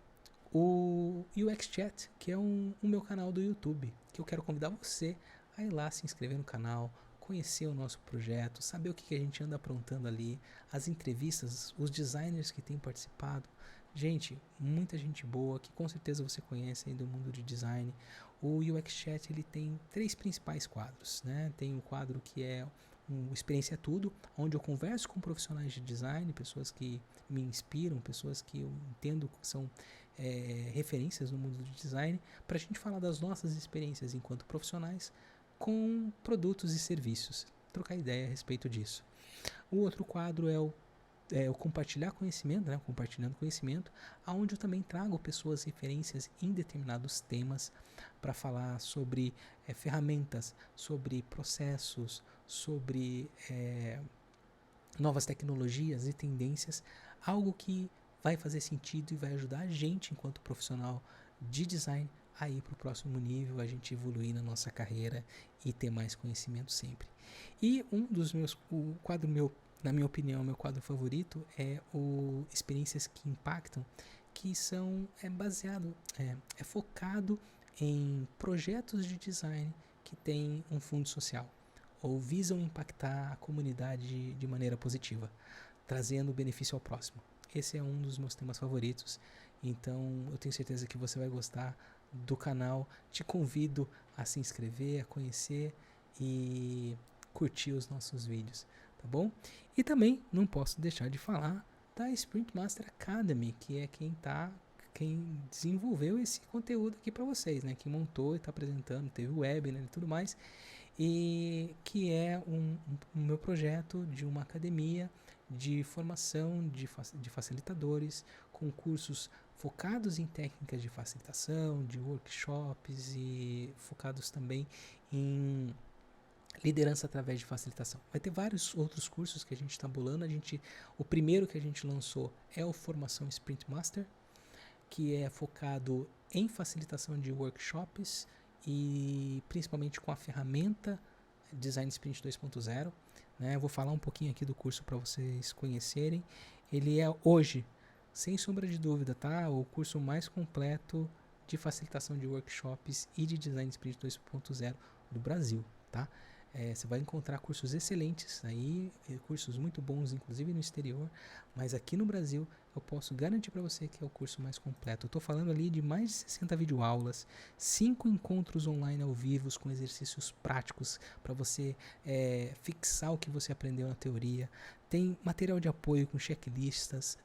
o UX Chat, que é o meu canal do YouTube, que eu quero convidar você a ir lá se inscrever no canal, conhecer o nosso projeto, saber o que a gente anda aprontando ali, as entrevistas, os designers que têm participado. Gente, muita gente boa, que com certeza você conhece aí do mundo de design. O UX Chat ele tem 3 principais quadros, né? Tem um quadro que é Experiência Tudo, onde eu converso com profissionais de design, pessoas que me inspiram, pessoas que eu entendo que são referências no mundo do design, para a gente falar das nossas experiências enquanto profissionais com produtos e serviços, trocar ideia a respeito disso. O outro quadro é o compartilhar conhecimento, né, compartilhando conhecimento, onde eu também trago pessoas referências em determinados temas para falar sobre ferramentas, sobre processos, sobre novas tecnologias e tendências, algo que vai fazer sentido e vai ajudar a gente, enquanto profissional de design, a ir para o próximo nível, a gente evoluir na nossa carreira e ter mais conhecimento sempre. E o quadro meu, na minha opinião, meu quadro favorito é o Experiências que Impactam, que é focado em projetos de design que têm um fundo social ou visam impactar a comunidade de maneira positiva, trazendo benefício ao próximo. Esse é um dos meus temas favoritos, então eu tenho certeza que você vai gostar do canal. Te convido a se inscrever, a conhecer e curtir os nossos vídeos, tá bom? E também não posso deixar de falar da Sprint Master Academy, que é quem desenvolveu esse conteúdo aqui para vocês, né? Que montou e está apresentando, teve o webinar e tudo mais, e que é um meu projeto de uma academia de formação de facilitadores, com cursos focados em técnicas de facilitação, de workshops e focados também em liderança através de facilitação. Vai ter vários outros cursos que a gente está bolando. O primeiro que a gente lançou é o Formação Sprint Master, que é focado em facilitação de workshops e principalmente com a ferramenta Design Sprint 2.0. Né? Eu vou falar um pouquinho aqui do curso para vocês conhecerem. Ele é hoje, sem sombra de dúvida, tá? O curso mais completo de facilitação de workshops e de Design Sprint 2.0 do Brasil, tá? Você vai encontrar cursos excelentes aí, cursos muito bons, inclusive no exterior, mas aqui no Brasil eu posso garantir para você que é o curso mais completo. Eu estou falando ali de mais de 60 videoaulas, 5 encontros online ao vivo com exercícios práticos para você fixar o que você aprendeu na teoria. Tem material de apoio com checklists,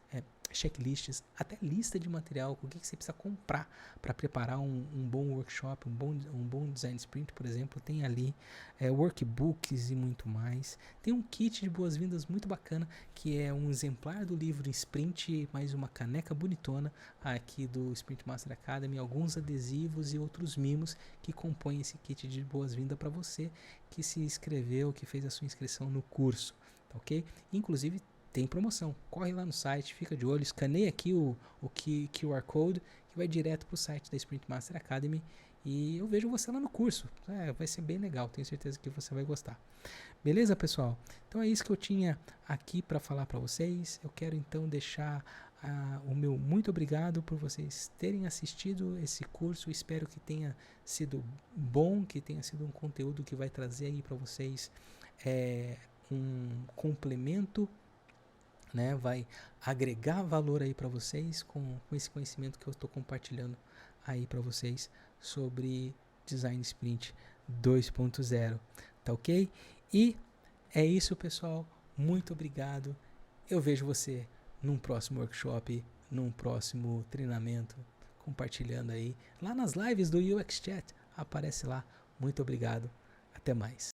até lista de material, com o que você precisa comprar para preparar um bom workshop, um bom design sprint, por exemplo. Tem ali workbooks e muito mais. Tem um kit de boas-vindas muito bacana, que é um exemplar do livro Sprint, mais uma caneca bonitona aqui do Sprint Master Academy, alguns adesivos e outros mimos que compõem esse kit de boas-vindas para você que se inscreveu, que fez a sua inscrição no curso, tá ok? Inclusive tem promoção, corre lá no site, fica de olho, escaneia aqui o QR Code que vai direto para o site da Sprint Master Academy e eu vejo você lá no curso. Vai ser bem legal, tenho certeza que você vai gostar. Beleza, pessoal? Então é isso que eu tinha aqui para falar para vocês. Eu quero então deixar o meu muito obrigado por vocês terem assistido esse curso. Espero que tenha sido bom, que tenha sido um conteúdo que vai trazer aí para vocês um complemento, né, vai agregar valor aí para vocês com esse conhecimento que eu estou compartilhando aí para vocês sobre Design Sprint 2.0, tá ok? E é isso, pessoal, muito obrigado, eu vejo você num próximo workshop, num próximo treinamento, compartilhando aí, lá nas lives do UX Chat, aparece lá, muito obrigado, até mais.